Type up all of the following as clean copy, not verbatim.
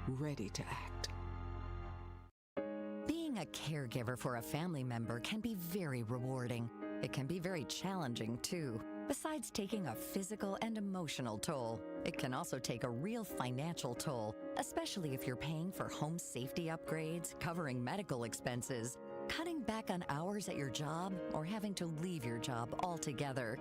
ready to act. Being a caregiver for a family member can be very rewarding. It can be very challenging, too. Besides taking a physical and emotional toll, it can also take a real financial toll, especially if you're paying for home safety upgrades, covering medical expenses, cutting back on hours at your job, or having to leave your job altogether.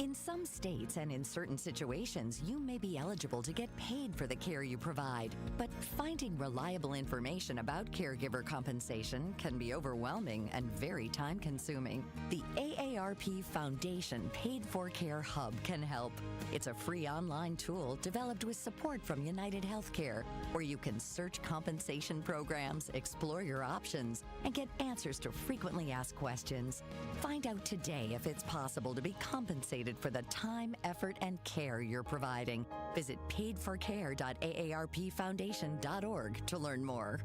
In some states and in certain situations, you may be eligible to get paid for the care you provide, but finding reliable information about caregiver compensation can be overwhelming and very time-consuming. The AARP Foundation Paid for Care Hub can help. It's a free online tool developed with support from United Healthcare, where you can search compensation programs, explore your options, and get answers to frequently asked questions. Find out today if it's possible to be compensated for the time, effort, and care you're providing. Visit paidforcare.aarpfoundation.org to learn more.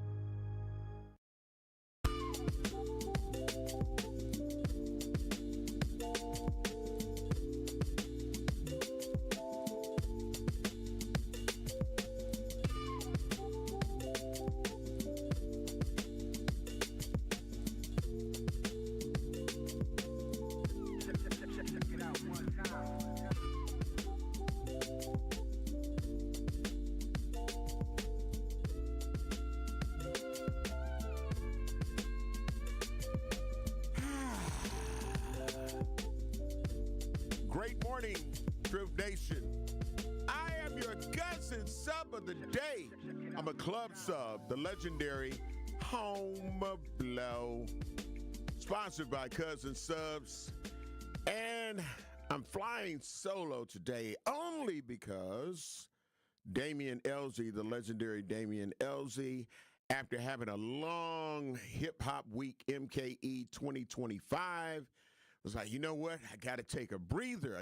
Great morning, Truth Nation. I am your cousin sub of the day. I'm a club sub, the legendary Home Blow, sponsored by Cousin Subs. And I'm flying solo today only because Damian Elzy, the legendary Damian Elzy, after having a long hip-hop week, MKE 2025, was like, you know what? I got to take a breather.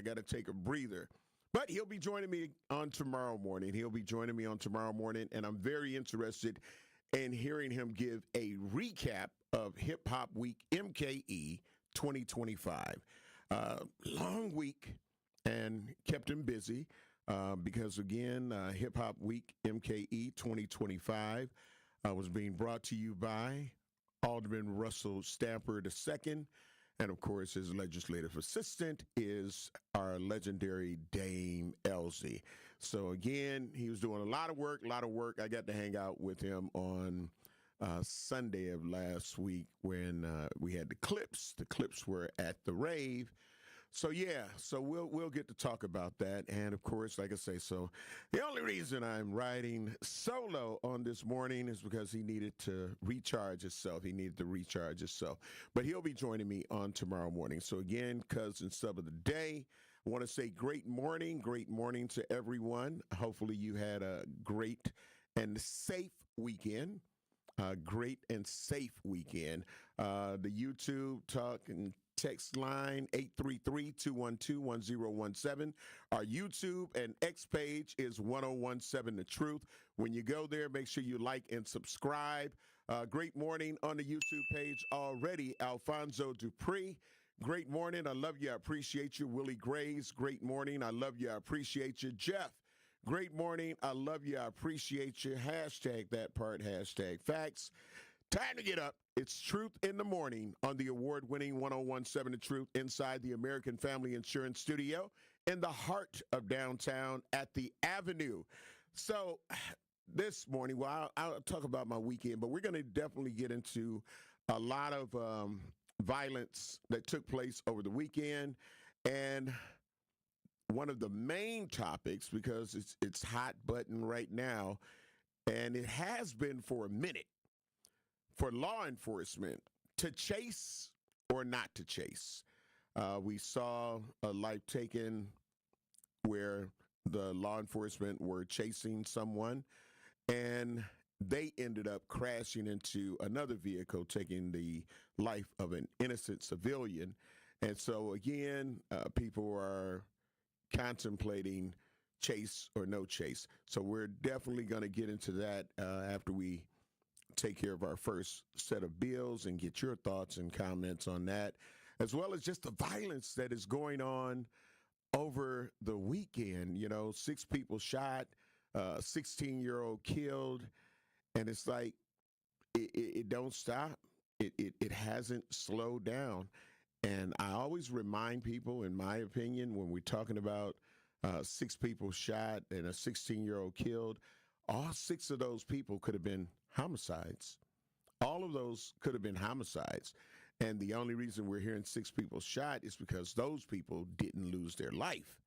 But he'll be joining me on tomorrow morning. And I'm very interested in hearing him give a recap of Hip Hop Week MKE 2025. Long week and kept him busy because, again, Hip Hop Week MKE 2025 was being brought to you by Alderman Russell Stamper II. And, of course, his legislative assistant is our legendary Dame Elzy. So, again, he was doing a lot of work. I got to hang out with him on Sunday of last week when we had the Clips. The Clips were at the rave. So we'll get to talk about that. And, of course, like I say, so the only reason I'm riding solo on this morning is because he needed to recharge himself. But he'll be joining me on tomorrow morning. So, again, cousin sub of the day, I want to say great morning to everyone. Hopefully you had a great and safe weekend. The YouTube talk and text line 833-212-1017. Our YouTube and X page is 1017 The Truth. When you go there, make sure you like and subscribe. Great morning on the YouTube page already, Alfonso Dupree. Great morning. I love you. I appreciate you. Willie Grays. Great morning. I love you. I appreciate you. Jeff. Great morning. I love you. I appreciate you. Hashtag that part. Hashtag facts. Time to get up. It's Truth in the Morning on the award-winning 1017 The Truth inside the American Family Insurance Studio in the heart of downtown at the Avenue. So this morning, well, I'll talk about my weekend, but we're going to definitely get into a lot of violence that took place over the weekend. And one of the main topics, because it's hot button right now, and it has been for a minute, for law enforcement to chase or not to chase. We saw a life taken where the law enforcement were chasing someone, and they ended up crashing into another vehicle, taking the life of an innocent civilian. And so, again, people are contemplating chase or no chase. So we're definitely going to get into that after we take care of our first set of bills and get your thoughts and comments on that, as well as just the violence that is going on over the weekend. 6 people shot, 16-year-old killed, And it's like it don't stop. It hasn't slowed down. And I always remind people, in my opinion, when we're talking about 6 people shot and a 16-year-old killed, all 6 of those people could have been homicides. All of those could have been homicides. And the only reason we're hearing 6 people shot is because those people didn't lose their life.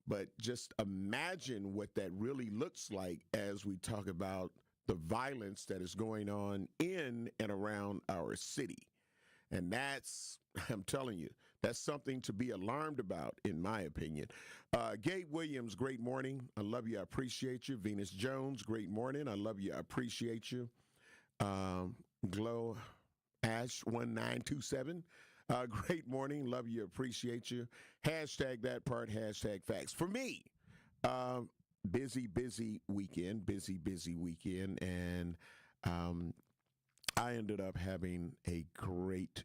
But just imagine what that really looks like as we talk about the violence that is going on in and around our city. And that's, I'm telling you, that's something to be alarmed about, in my opinion. Gabe Williams, great morning. I love you. I appreciate you. Venus Jones, great morning. I love you. I appreciate you. Glow Ash 1927. Great morning. Love you. Appreciate you. Hashtag that part. Hashtag facts. For me, busy weekend. Busy weekend. And I ended up having a great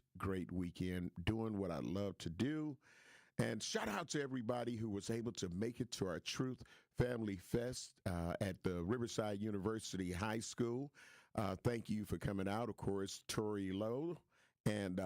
weekend doing what I love to do. And shout out to everybody who was able to make it to our Truth Family Fest at the Riverside University High School. Thank you for coming out. Of course, Tori Lowe and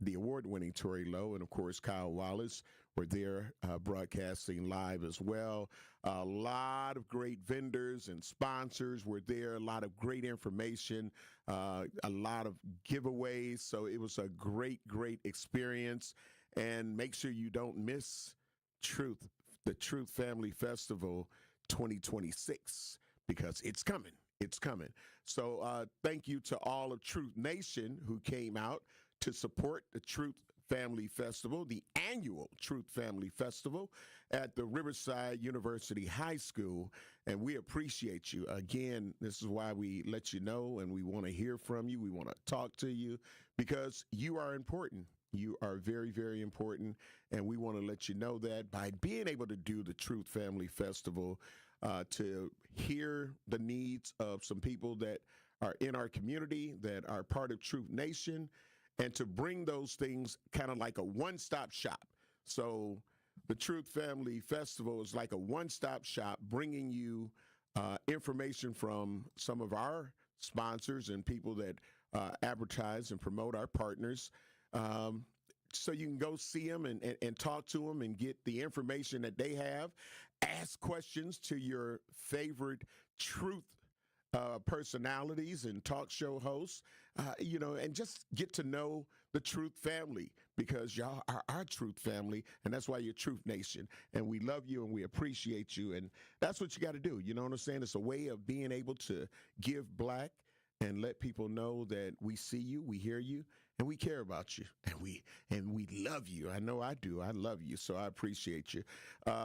the award-winning Tori Lowe and, of course, Kyle Wallace were there broadcasting live as well. A lot of great vendors and sponsors were there. A lot of great information, a lot of giveaways. So it was a great experience. And make sure you don't miss the Truth Family Festival 2026, because it's coming. It's coming. So thank you to all of Truth Nation who came out to support the Truth Family Festival, the annual Truth Family Festival at the Riverside University High School. And we appreciate you. Again, this is why we let you know, and we want to hear from you. We want to talk to you because you are important. You are very important. And we want to let you know that by being able to do the Truth Family Festival, to hear the needs of some people that are in our community, that are part of Truth Nation, and to bring those things kind of like a one-stop shop. So the Truth Family Festival is like a one-stop shop, bringing you information from some of our sponsors and people that advertise and promote our partners. So you can go see them and talk to them and get the information that they have. Ask questions to your favorite truth personalities and talk show hosts, and just get to know the Truth Family, because y'all are our Truth Family, and that's why you're Truth Nation. And we love you and we appreciate you. And that's what you got to do. You know what I'm saying? It's a way of being able to give back and let people know that we see you, we hear you, and we care about you, and we love you. I know I do. I love you, so I appreciate you.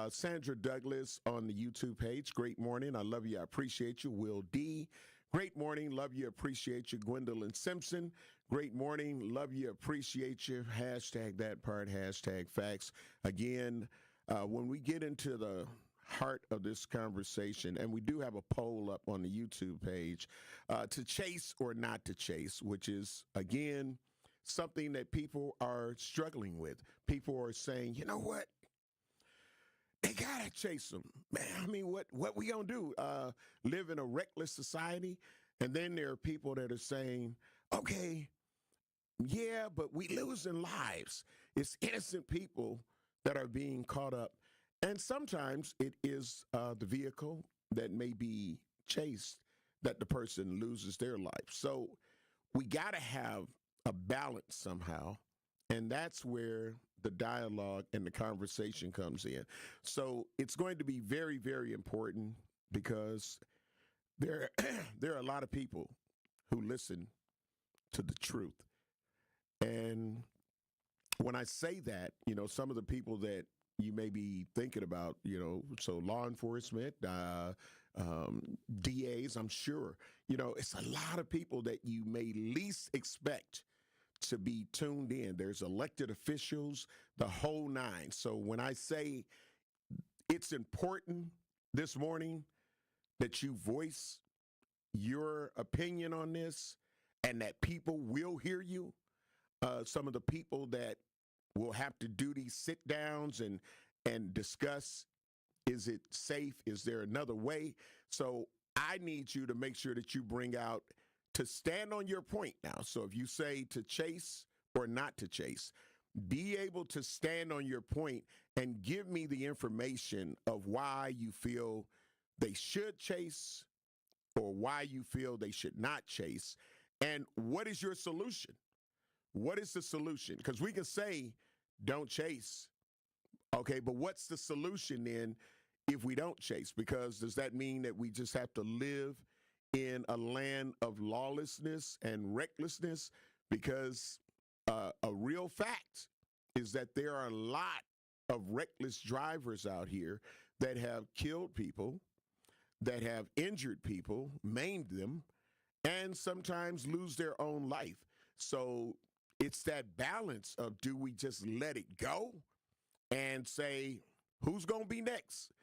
Sandra Douglas on the YouTube page. Great morning. I love you. I appreciate you. Will D. Great morning. Love you. Appreciate you. Gwendolyn Simpson. Great morning. Love you. Appreciate you. Hashtag that part. Hashtag facts. Again, when we get into the heart of this conversation, and we do have a poll up on the YouTube page, to chase or not to chase, which is, again, something that people are struggling with. People are saying, you know what? They gotta chase them, man. I mean, what we gonna do? Live in a reckless society? And then there are people that are saying, okay, yeah, but we losing lives. It's innocent people that are being caught up. And sometimes it is the vehicle that may be chased that the person loses their life. So we got to have a balance somehow. And that's where the dialogue and the conversation comes in. So it's going to be very important, because there are a lot of people who listen to the truth. And when I say that, some of the people that you may be thinking about, so law enforcement, DAs, I'm sure, it's a lot of people that you may least expect to be tuned in. There's elected officials, the whole nine. So when I say it's important this morning that you voice your opinion on this and that people will hear you, some of the people that will have to do these sit downs and discuss, is it safe? Is there another way? So I need you to make sure that you bring out to stand on your point now. So if you say to chase or not to chase, be able to stand on your point and give me the information of why you feel they should chase or why you feel they should not chase. And what is your solution? What is the solution? Because we can say, don't chase. Okay, but what's the solution then if we don't chase? Because does that mean that we just have to live in a land of lawlessness and recklessness? Because a real fact is that there are a lot of reckless drivers out here that have killed people, that have injured people, maimed them, and sometimes lose their own life. So it's that balance of, do we just let it go and say, who's going to be next?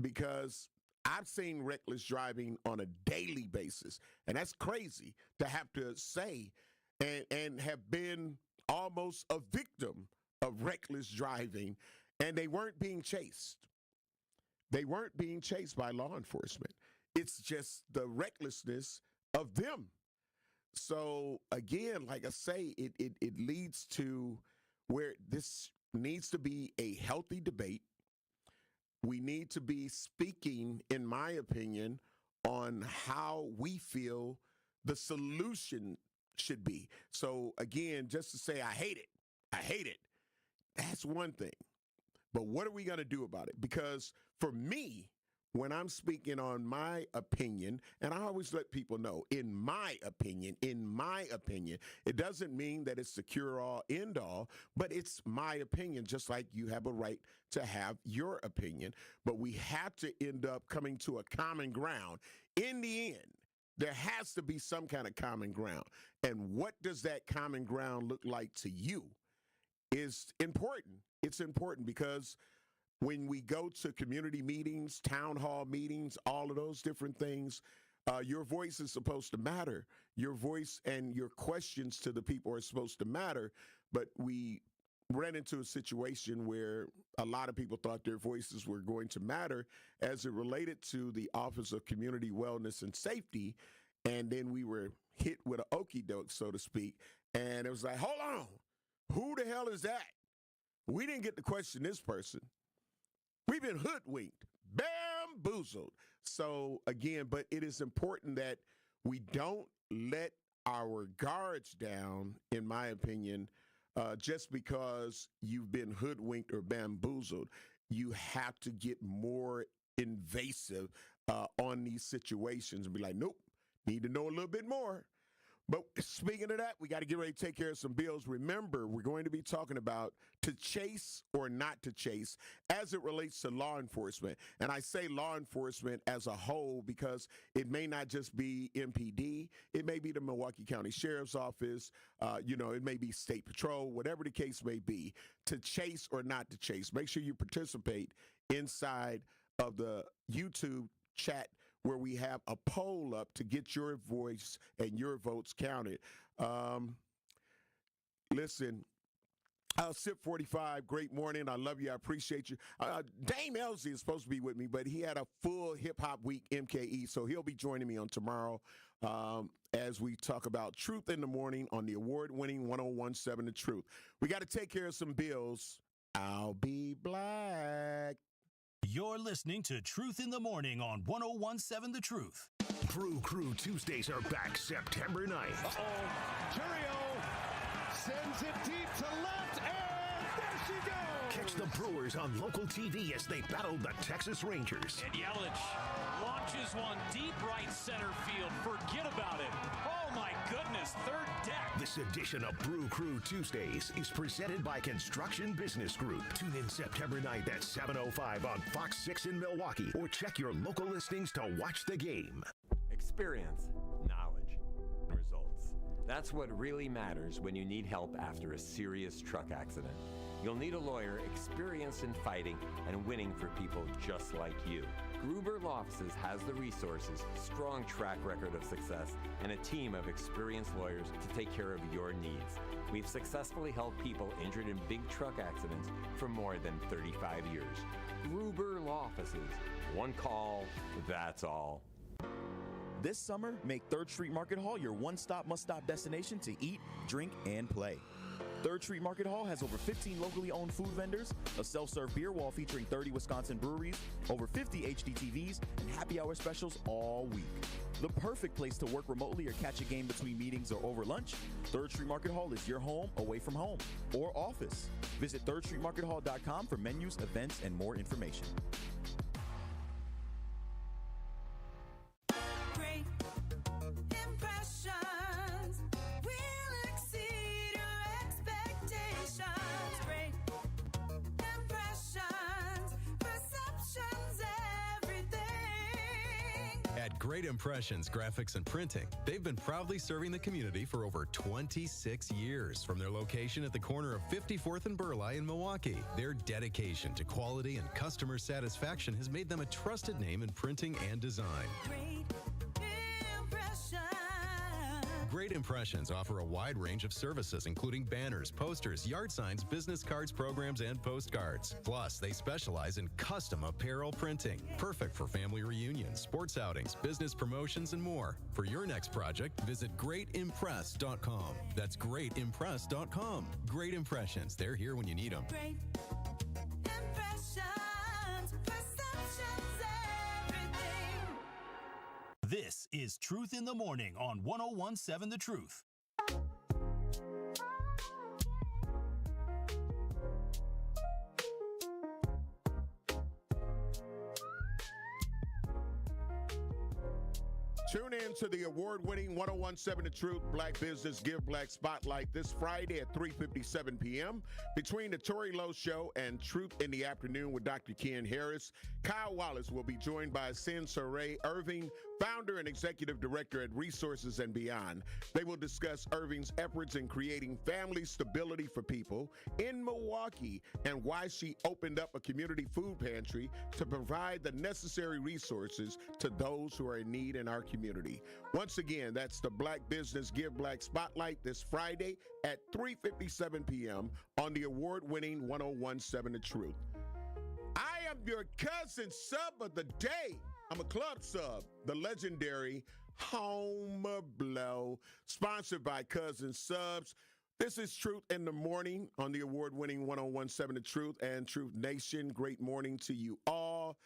Because I've seen reckless driving on a daily basis, and that's crazy to have to say, and have been almost a victim of reckless driving, and they weren't being chased. They weren't being chased by law enforcement. It's just the recklessness of them. So again, like I say, it leads to where this needs to be a healthy debate. We need to be speaking, in my opinion, on how we feel the solution should be. So again, just to say, I hate it, that's one thing. But what are we going to do about it? Because for me, when I'm speaking on my opinion, and I always let people know, in my opinion, it doesn't mean that it's the cure-all, end-all, but it's my opinion, just like you have a right to have your opinion. But we have to end up coming to a common ground. In the end, there has to be some kind of common ground. And what does that common ground look like to you is important. It's important because when we go to community meetings, town hall meetings, all of those different things, your voice is supposed to matter. Your voice and your questions to the people are supposed to matter. But we ran into a situation where a lot of people thought their voices were going to matter as it related to the Office of Community Wellness and Safety. And then we were hit with an okie doke, so to speak. And it was like, hold on, who the hell is that? We didn't get to question this person. We've been hoodwinked, bamboozled. So again, but it is important that we don't let our guards down, in my opinion, just because you've been hoodwinked or bamboozled. You have to get more invasive on these situations and be like, nope, need to know a little bit more. But speaking of that, we got to get ready to take care of some bills. Remember, we're going to be talking about to chase or not to chase as it relates to law enforcement. And I say law enforcement as a whole because it may not just be MPD. It may be the Milwaukee County Sheriff's Office. It may be State Patrol, whatever the case may be, to chase or not to chase. Make sure you participate inside of the YouTube chat where we have a poll up to get your voice and your votes counted. Listen, SIP 45, great morning. I love you. I appreciate you. Dame Elsie is supposed to be with me, but he had a full hip-hop week, MKE, so he'll be joining me on tomorrow as we talk about Truth in the Morning on the award-winning 101.7 The Truth. We got to take care of some bills. I'll be black. You're listening to Truth in the Morning on 101.7 The Truth. Brew Crew Tuesdays are back September 9th. Uh-oh. Churio sends it deep to left, and there she goes. Catch the Brewers on local TV as they battle the Texas Rangers. And Yelich launches one deep right center field. Forget about it. Oh, my goodness. Third deck. This edition of Brew Crew Tuesdays is presented by Construction Business Group. Tune in September 9th at 7:05 on Fox 6 in Milwaukee, or check your local listings to watch the game. Experience, knowledge, results. That's what really matters when you need help after a serious truck accident. You'll need a lawyer experienced in fighting and winning for people just like you. Gruber Law Offices has the resources, strong track record of success, and a team of experienced lawyers to take care of your needs. We've successfully helped people injured in big truck accidents for more than 35 years. Gruber Law Offices. One call, that's all. This summer, make 3rd Street Market Hall your one-stop, must-stop destination to eat, drink, and play. 3rd Street Market Hall has over 15 locally owned food vendors, a self-serve beer wall featuring 30 Wisconsin breweries, over 50 HDTVs, and happy hour specials all week. The perfect place to work remotely or catch a game between meetings or over lunch, 3rd Street Market Hall is your home away from home or office. Visit 3rdstreetmarkethall.com for menus, events, and more information. Great impressions will exceed your expectations. Great impressions, perceptions, everything. At Great Impressions Graphics and Printing, they've been proudly serving the community for over 26 years from their location at the corner of 54th and Burleigh in Milwaukee. Their dedication to quality and customer satisfaction has made them a trusted name in printing and design. Great impressions. Great Impressions offer a wide range of services, including banners, posters, yard signs, business cards, programs, and postcards. Plus, they specialize in custom apparel printing, perfect for family reunions, sports outings, business promotions, and more. For your next project, visit greatimpress.com. That's greatimpress.com. Great Impressions. They're here when you need them. Great impressions, perceptions, everything. This is Truth in the Morning on 1017 The Truth. Tune in to the award-winning 1017 The Truth Black Business Give Black Spotlight this Friday at 3:57 p.m. Between the Tori Lowe Show and Truth in the Afternoon with Dr. Ken Harris, Kyle Wallace will be joined by Saray Irving, founder and executive director at Resources and Beyond. They will discuss Irving's efforts in creating family stability for people in Milwaukee and why she opened up a community food pantry to provide the necessary resources to those who are in need in our community. Once again, that's the Black Business Give Black Spotlight this Friday at 3:57 p.m. on the award-winning 1017 The Truth. I am your cousin sub of the day. I'm a club sub, the legendary Home Blow, sponsored by Cousin Subs. This is Truth in the Morning on the award-winning 1017 The Truth and Truth Nation. Great morning to you all.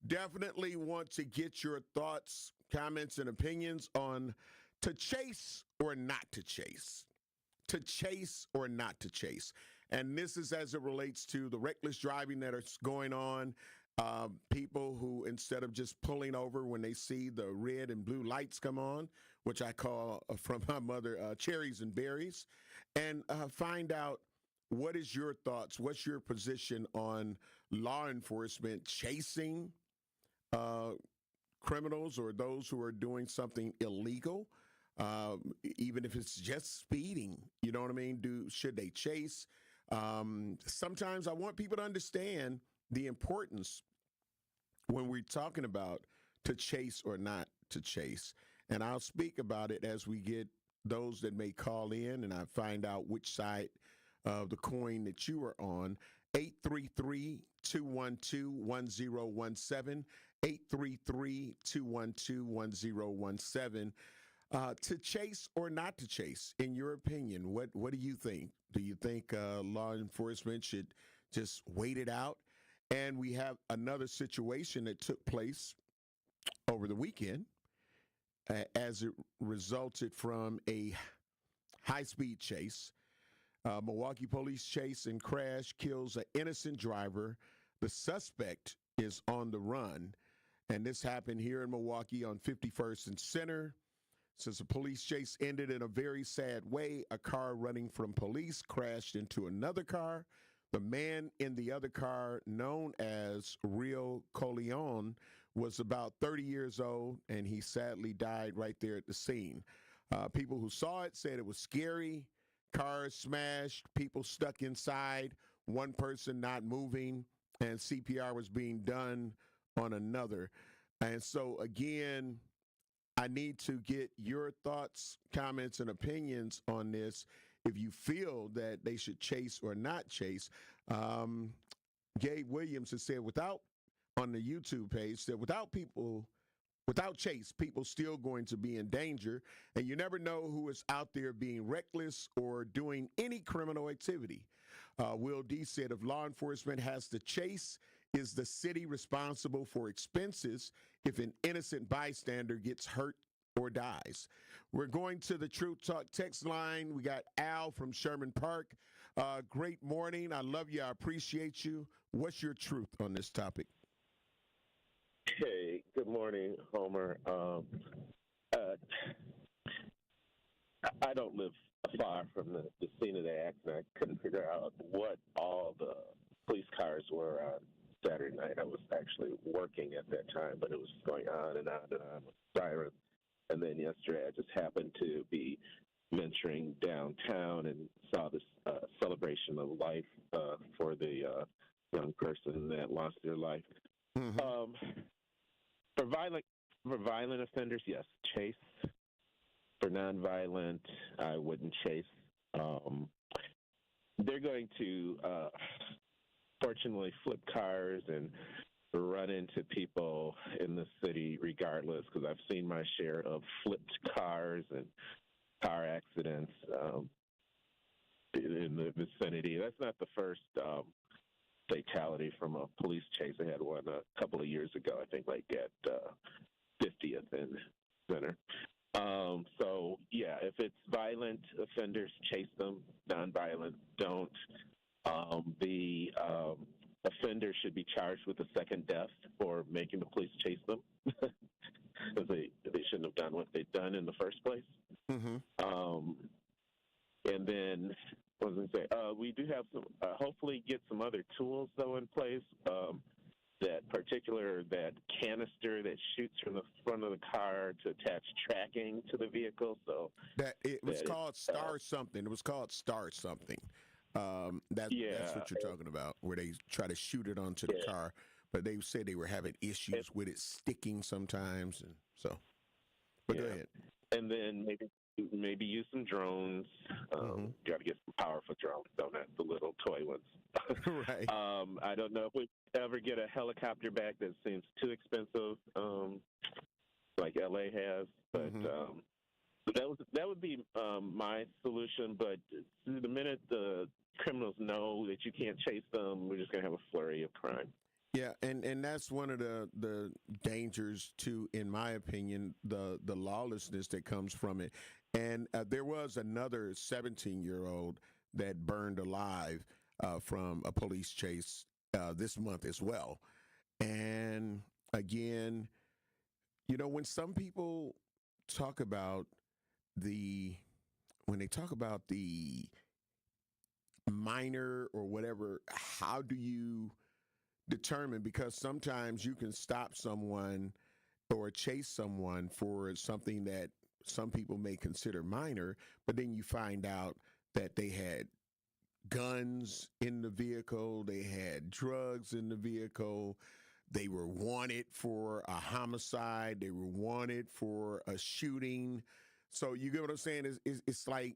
Definitely want to get your thoughts, comments, and opinions on to chase or not to chase. To chase or not to chase. And this is as it relates to the reckless driving that is going on. People who, instead of just pulling over when they see the red and blue lights come on, which I call from my mother cherries and berries, and find out what is your thoughts, what's your position on law enforcement chasing criminals or those who are doing something illegal, even if it's just speeding. You know what I mean? Should they chase? Sometimes I want people to understand the importance when we're talking about to chase or not to chase. And I'll speak about it as we get those that may call in and I find out which side of the coin that you are on. 833-212-1017, 833-212-1017. To chase or not to chase, in your opinion, what do you think? Do you think law enforcement should just wait it out? And we have another situation that took place over the weekend as it resulted from a high-speed chase. Milwaukee police chase and crash kills an innocent driver. The suspect is on the run. And this happened here in Milwaukee on 51st and Center. Since the police chase ended in a very sad way, a car running from police crashed into another car. The man in the other car, known as Rhea Coleon, was about 30 years old, and he sadly died right there at the scene. People who saw it said it was scary. Cars smashed, people stuck inside, one person not moving, and CPR was being done on another. And so, again, I need to get your thoughts, comments, and opinions on this. If you feel that they should chase or not chase. Gabe Williams has said on the YouTube page, said without people without chase, people still going to be in danger, and you never know who is out there being reckless or doing any criminal activity. Will D said, if law enforcement has to chase, is the city responsible for expenses if an innocent bystander gets hurt or dies? We're going to the Truth Talk text line. We got Al from Sherman Park. Great morning. I love you. I appreciate you. What's your truth on this topic? Hey, good morning, Homer. I don't live far from the scene of the accident. I couldn't figure out what all the police cars were on Saturday night. I was actually working at that time, but it was going on and on and on with sirens. And then yesterday, I just happened to be venturing downtown and saw this celebration of life for the young person that lost their life. Mm-hmm. For violent offenders, yes, chase. For nonviolent, I wouldn't chase. They're going to, fortunately, flip cars and run into people in the city regardless, because I've seen my share of flipped cars and car accidents in the vicinity. That's not the first fatality from a police chase. I had one a couple of years ago, I think, like at 50th and Center. So, yeah, if it's violent offenders, chase them. Nonviolent, don't. The offender should be charged with a second death for making the police chase them, because they shouldn't have done what they've done in the first place. Mm-hmm. And then, what was I going to say? We do have some, hopefully get some other tools, though, in place. That canister that shoots from the front of the car to attach tracking to the vehicle. So that it was called Star something. It was called Star something. That's what you're talking about, where they try to shoot it onto the car, but they said they were having issues with it sticking sometimes, and so. But go ahead. And then maybe use some drones. Got to get some powerful drones, don't have the little toy ones. Right. I don't know if we ever get a helicopter back that seems too expensive, like LA has, but that would be my solution. But the minute the criminals know that you can't chase them, we're just going to have a flurry of crime. Yeah, and that's one of the dangers too, in my opinion, the lawlessness that comes from it. And there was another 17-year-old that burned alive from a police chase this month as well. And again, you know, when some people talk about the minor or whatever, how do you determine? Because sometimes you can stop someone or chase someone for something that some people may consider minor, but then you find out that they had guns in the vehicle, they had drugs in the vehicle, they were wanted for a homicide, they were wanted for a shooting. So you get what I'm saying? It's like,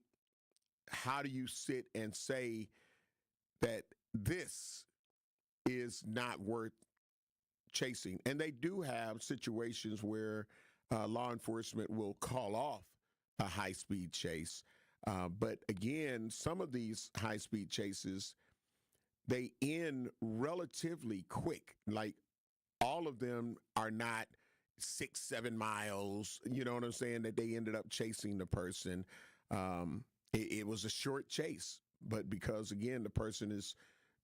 how do you sit and say that this is not worth chasing? And they do have situations where law enforcement will call off a high-speed chase. But again, some of these high-speed chases, they end relatively quick. Like, all of them are not 6-7 miles, you know what I'm saying, that they ended up chasing the person. It was a short chase, but because, again, the person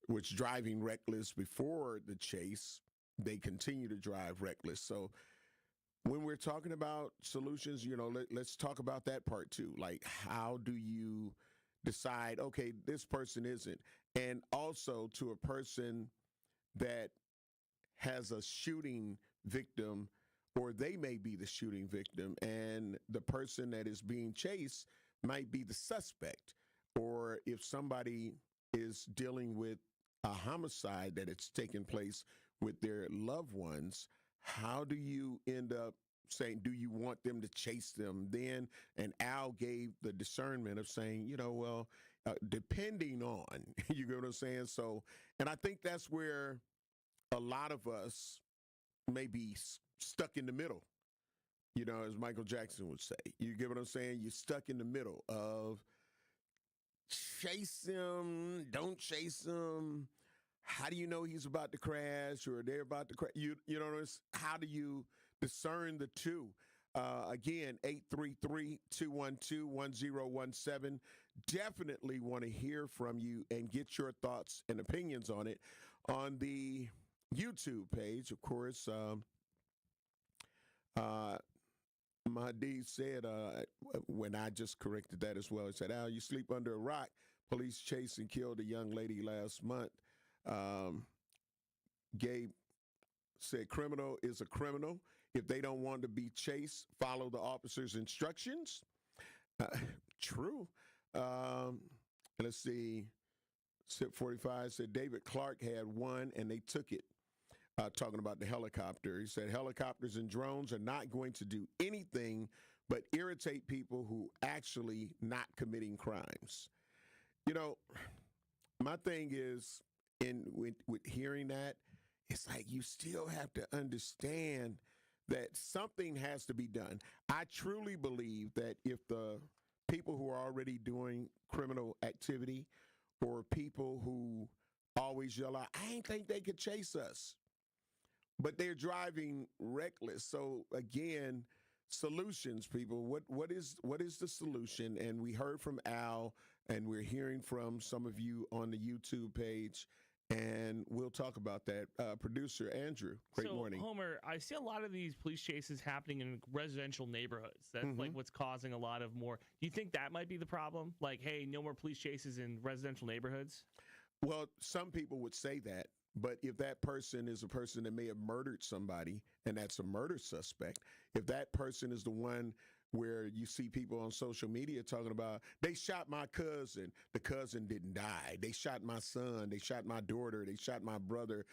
was driving reckless before the chase, they continue to drive reckless. So when we're talking about solutions, you know, let's talk about that part too. Like, how do you decide, okay, this person isn't? And also to a person that has a shooting victim, or they may be the shooting victim, and the person that is being chased might be the suspect. Or if somebody is dealing with a homicide that it's taken place with their loved ones, how do you end up saying, do you want them to chase them then? And Al gave the discernment of saying, you know, well, depending on, you get what I'm saying? So, and I think that's where a lot of us may be stuck in the middle. as Michael Jackson would say. You get what I'm saying? You're stuck in the middle of chase him, don't chase him. How do you know he's about to crash or they're about to crash? How do you discern the two? Again, 833-212-1017. Definitely want to hear from you and get your thoughts and opinions on it on the YouTube page. Of course, my D said, when I just corrected that as well, he said, Al, you sleep under a rock. Police chased and killed a young lady last month. Gabe said, criminal is a criminal. If they don't want to be chased, follow the officer's instructions. True. Let's see. SIP 45 said David Clark had one and they took it. Talking about the helicopter. He said helicopters and drones are not going to do anything but irritate people who actually not committing crimes. My thing is, with hearing that, it's like you still have to understand that something has to be done. I truly believe that if the people who are already doing criminal activity or people who always yell out, I ain't think they could chase us, but they're driving reckless. So again, solutions, people. What is the solution? And we heard from Al, and we're hearing from some of you on the YouTube page, and we'll talk about that. Producer Andrew, great morning. Homer, I see a lot of these police chases happening in residential neighborhoods. That's like what's causing a lot of more. Do you think that might be the problem? Like, hey, no more police chases in residential neighborhoods? Well, some people would say that. But if that person is a person that may have murdered somebody, and that's a murder suspect, if that person is the one where you see people on social media talking about, they shot my cousin, the cousin didn't die. They shot my son, they shot my daughter, they shot my brother,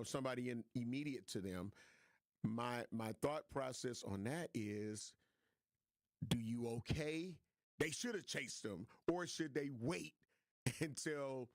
somebody immediate to them. My thought process on that is, do you okay? They should have chased them, or should they wait until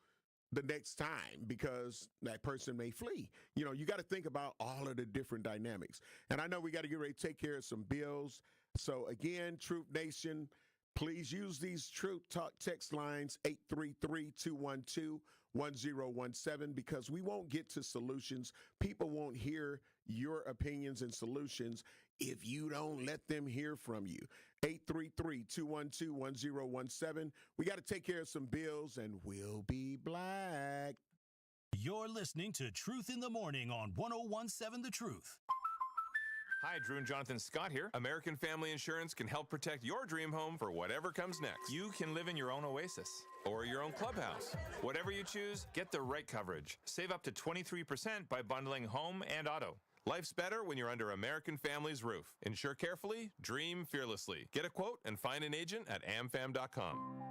the next time, because that person may flee? You got to think about all of the different dynamics. And I know we got to get ready to take care of some bills. So again, Truth Nation, please use these Truth Talk text lines, 833-212-1017, because we won't get to solutions. People won't hear your opinions and solutions if you don't let them hear from you. 833-212-1017. We got to take care of some bills, and we'll be black. You're listening to Truth in the Morning on 1017 The Truth. Hi, Drew and Jonathan Scott here. American Family Insurance can help protect your dream home for whatever comes next. You can live in your own oasis or your own clubhouse. Whatever you choose, get the right coverage. Save up to 23% by bundling home and auto. Life's better when you're under American Family's roof. Insure carefully, dream fearlessly. Get a quote and find an agent at amfam.com.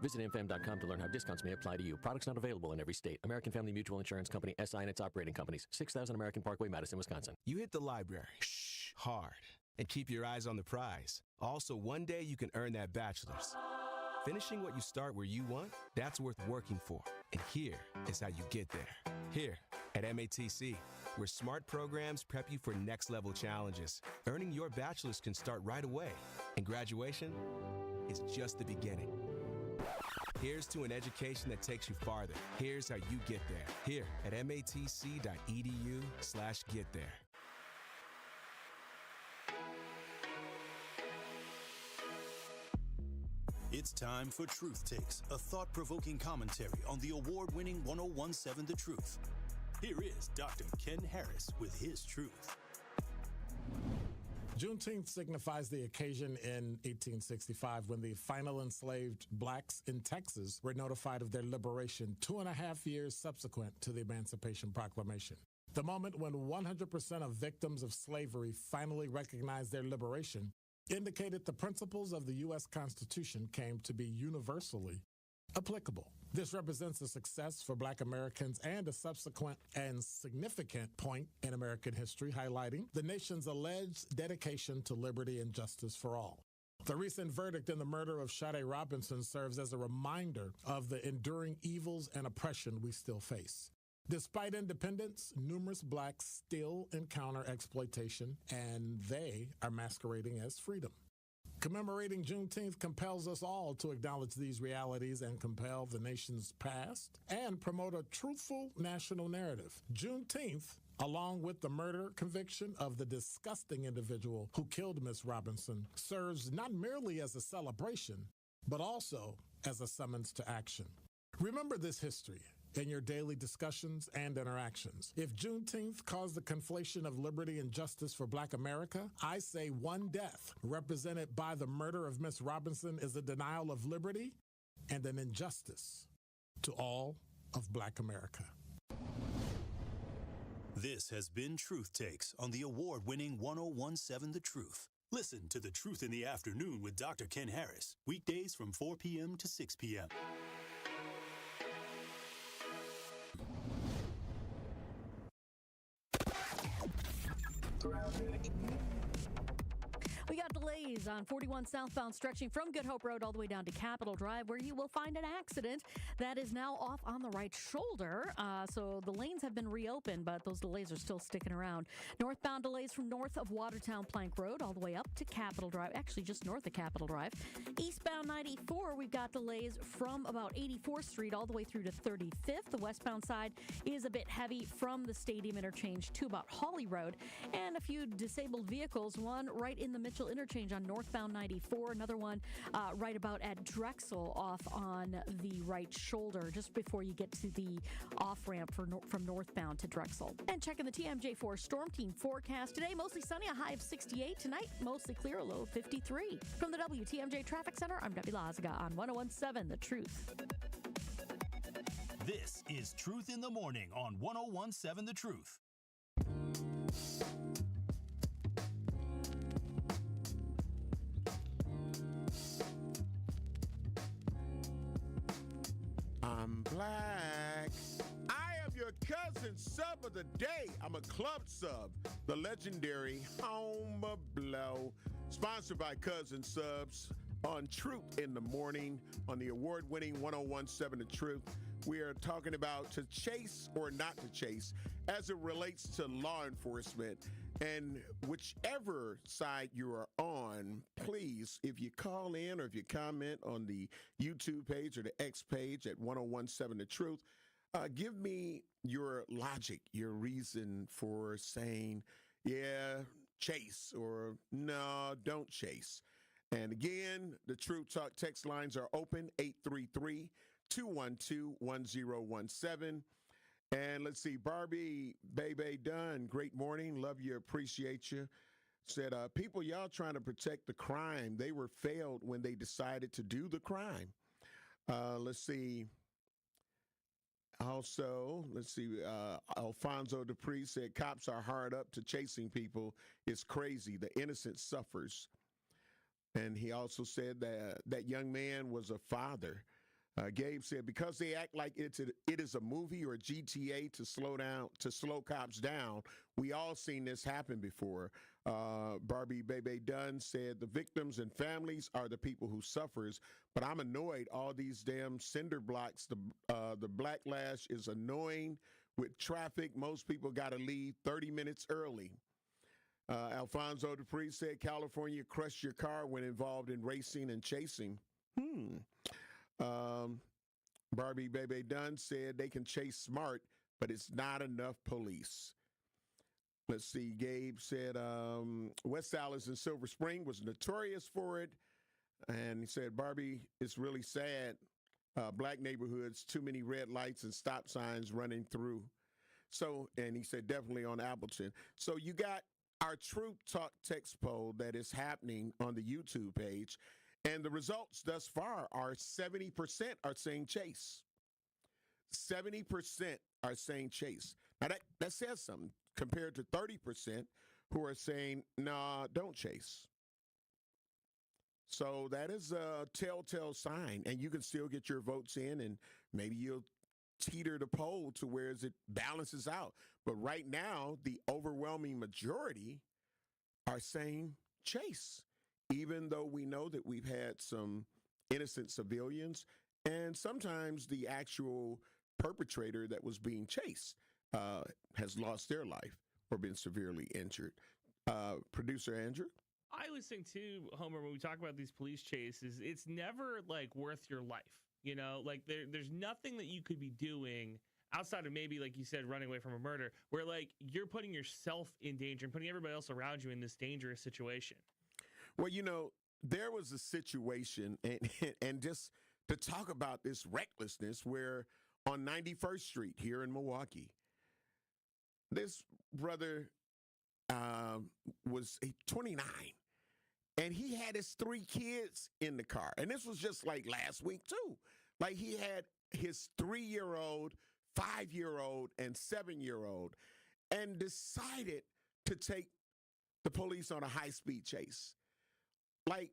Visit amfam.com to learn how discounts may apply to you. Products not available in every state. American Family Mutual Insurance Company, SI and its operating companies. 6000 American Parkway, Madison, Wisconsin. You hit the library. Shh, hard. And keep your eyes on the prize. Also, one day you can earn that bachelor's. Finishing what you start where you want, that's worth working for. And here is how you get there. Here at MATC, where smart programs prep you for next level challenges. Earning your bachelor's can start right away. And graduation is just the beginning. Here's to an education that takes you farther. Here's how you get there. Here at matc.edu/get there. It's time for Truth Takes, a thought-provoking commentary on the award-winning 1017 The Truth. Here is Dr. Ken Harris with his truth. Juneteenth signifies the occasion in 1865 when the final enslaved blacks in Texas were notified of their liberation 2.5 years subsequent to the Emancipation Proclamation. The moment when 100% of victims of slavery finally recognized their liberation indicated the principles of the U.S. Constitution came to be universally applicable. This represents a success for Black Americans and a subsequent and significant point in American history, highlighting the nation's alleged dedication to liberty and justice for all. The recent verdict in the murder of Sade Robinson serves as a reminder of the enduring evils and oppression we still face. Despite independence, numerous blacks still encounter exploitation, and they are masquerading as freedom. Commemorating Juneteenth compels us all to acknowledge these realities and compel the nation's past and promote a truthful national narrative. Juneteenth, along with the murder conviction of the disgusting individual who killed Miss Robinson, serves not merely as a celebration, but also as a summons to action. Remember this history in your daily discussions and interactions. If Juneteenth caused the conflation of liberty and justice for Black America, I say one death represented by the murder of Miss Robinson is a denial of liberty and an injustice to all of Black America. This has been Truth Takes on the award-winning 1017 The Truth. Listen to The Truth in the Afternoon with Dr. Ken Harris, weekdays from 4 p.m. to 6 p.m. We got delays on 41 southbound stretching from Good Hope Road all the way down to Capitol Drive, where you will find an accident that is now off on the right shoulder. So the lanes have been reopened, but those delays are still sticking around. Northbound delays from north of Watertown Plank Road all the way up to Capitol Drive, actually just north of Capitol Drive. Eastbound 94, we've got delays from about 84th Street all the way through to 35th. The westbound side is a bit heavy from the Stadium Interchange to about Hawley Road. And a few disabled vehicles, one right in the Mitchell Interchange on northbound 94, another one right about at Drexel off on the right shoulder, just before you get to the off-ramp from northbound to Drexel. And checking the TMJ4 Storm Team forecast. Today, mostly sunny, a high of 68. Tonight, mostly clear, a low of 53. From the WTMJ Traffic Center, I'm Debbie Lazaga on 1017 The Truth. This is Truth in the Morning on 1017 The Truth. I'm black. I am your cousin sub of the day. I'm a club sub, the legendary Home Blow, sponsored by Cousin Subs on Truth in the Morning on the award-winning 1017 The Truth. We are talking about to chase or not to chase as it relates to law enforcement. And whichever side you are on, please, if you call in or if you comment on the YouTube page or the X page at 1017 The Truth, give me your logic, your reason for saying, yeah, chase, or no, don't chase. And again, the Truth Talk text lines are open, 833-212-1017. And let's see, Barbie Bebe Dunn, great morning, love you, appreciate you. Said, people, y'all trying to protect the crime. They were failed when they decided to do the crime. Let's see. Also, Alfonso Dupree said, cops are hard up to chasing people. It's crazy. The innocent suffers. And he also said that that young man was a father. Gabe said, because they act like it is a movie or a GTA to slow cops down. We all seen this happen before. Barbie Bebe Dunn said, the victims and families are the people who suffers, but I'm annoyed. All these damn cinder blocks, the backlash is annoying with traffic. Most people got to leave 30 minutes early. Alfonso Dupree said, California crushed your car when involved in racing and chasing. Barbie Bebe Dunn said they can chase smart, but it's not enough police. Let's see. Gabe said West Allenz in Silver Spring was notorious for it. And he said, Barbie, it's really sad. Black neighborhoods, too many red lights and stop signs running through. So, and he said, definitely on Appleton. So you got our Truth Talk text poll that is happening on the YouTube page. And the results thus far are 70% are saying chase. 70% are saying chase. Now that says something compared to 30% who are saying, nah, don't chase. So that is a telltale sign, and you can still get your votes in, and maybe you'll teeter the poll to where it balances out. But right now, the overwhelming majority are saying chase, even though we know that we've had some innocent civilians, and sometimes the actual perpetrator that was being chased has lost their life or been severely injured. Producer Andrew? I always think too, Homer, when we talk about these police chases, it's never like worth your life. You know, like there's nothing that you could be doing outside of maybe, like you said, running away from a murder, where like you're putting yourself in danger and putting everybody else around you in this dangerous situation. Well, you know, there was a situation, and just to talk about this recklessness, where on 91st Street here in Milwaukee, this brother was 29, and he had his 3 kids in the car. And this was just like last week, too. Like he had his 3-year-old, 5-year-old, and 7-year-old, and decided to take the police on a high-speed chase. Like,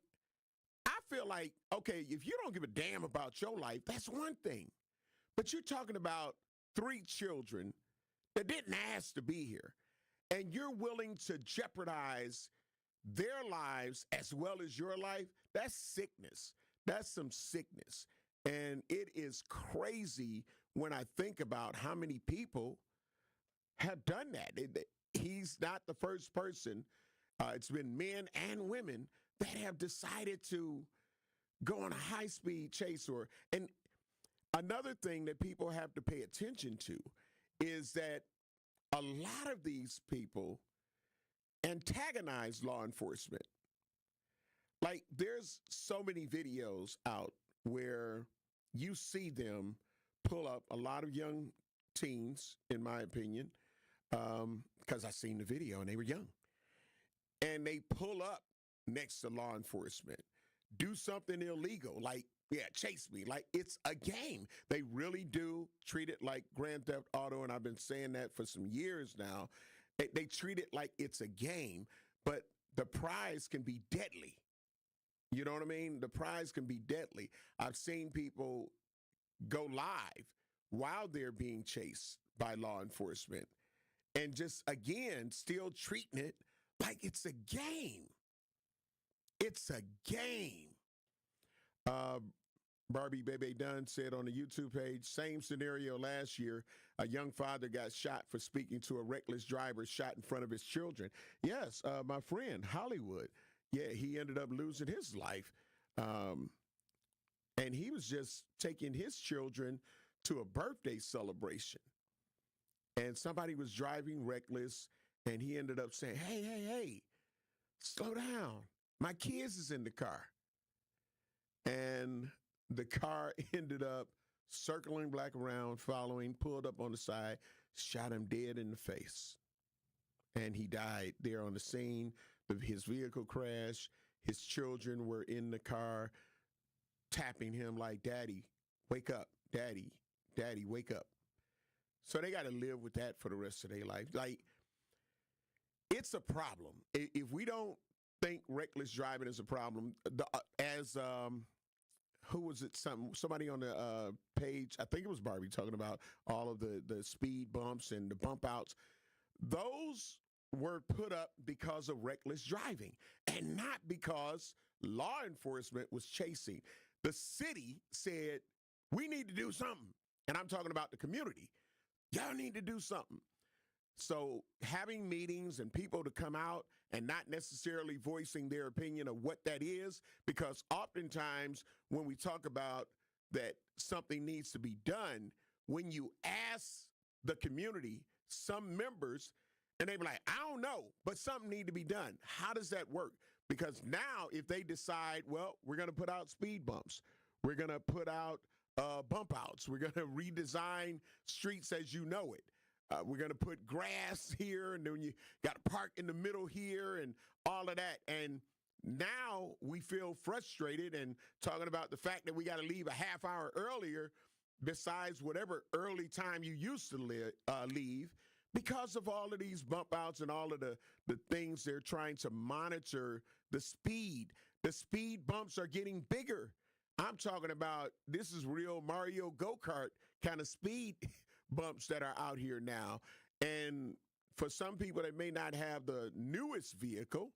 I feel like, okay, if you don't give a damn about your life, that's one thing. But you're talking about 3 children that didn't ask to be here, and you're willing to jeopardize their lives as well as your life. That's sickness. That's some sickness. And it is crazy when I think about how many people have done that. He's not the first person. It's been men and women that have decided to go on a high-speed chase. And another thing that people have to pay attention to is that a lot of these people antagonize law enforcement. Like, there's so many videos out where you see them pull up a lot of young teens, in my opinion, because I seen the video and they were young. And they pull up next to law enforcement, do something illegal, like, yeah, chase me. Like, it's a game. They really do treat it like Grand Theft Auto, and I've been saying that for some years now. They treat it like it's a game, but the prize can be deadly. You know what I mean? The prize can be deadly. I've seen people go live while they're being chased by law enforcement and just, again, still treating it like it's a game. It's a game. Barbie Bebe Dunn said on the YouTube page, same scenario last year. A young father got shot for speaking to a reckless driver shot in front of his children. Yes, my friend, Hollywood. Yeah, he ended up losing his life. And he was just taking his children to a birthday celebration. And somebody was driving reckless, and he ended up saying, hey, slow down. My kids is in the car. And the car ended up circling back around, following, pulled up on the side, shot him dead in the face. And he died there on the scene. His vehicle crashed. His children were in the car tapping him like, Daddy, wake up. Daddy, wake up. So they got to live with that for the rest of their life. Like, it's a problem. If we don't think reckless driving is a problem, who was it? Somebody on the page, I think it was Barbie, talking about all of the speed bumps and the bump outs. Those were put up because of reckless driving and not because law enforcement was chasing. The city said, we need to do something. And I'm talking about the community. Y'all need to do something. So having meetings and people to come out and not necessarily voicing their opinion of what that is, because oftentimes when we talk about that something needs to be done, when you ask the community, some members, and they be like, I don't know, but something need to be done. How does that work? Because now if they decide, well, we're going to put out speed bumps, we're going to put out bump outs, we're going to redesign streets as you know it. We're going to put grass here, and then you got to park in the middle here and all of that. And now we feel frustrated and talking about the fact that we got to leave a half hour earlier besides whatever early time you used to leave because of all of these bump outs and all of the things they're trying to monitor the speed. The speed bumps are getting bigger. I'm talking about this is real Mario Go-Kart kind of speed bumps that are out here now. And for some people that may not have the newest vehicle,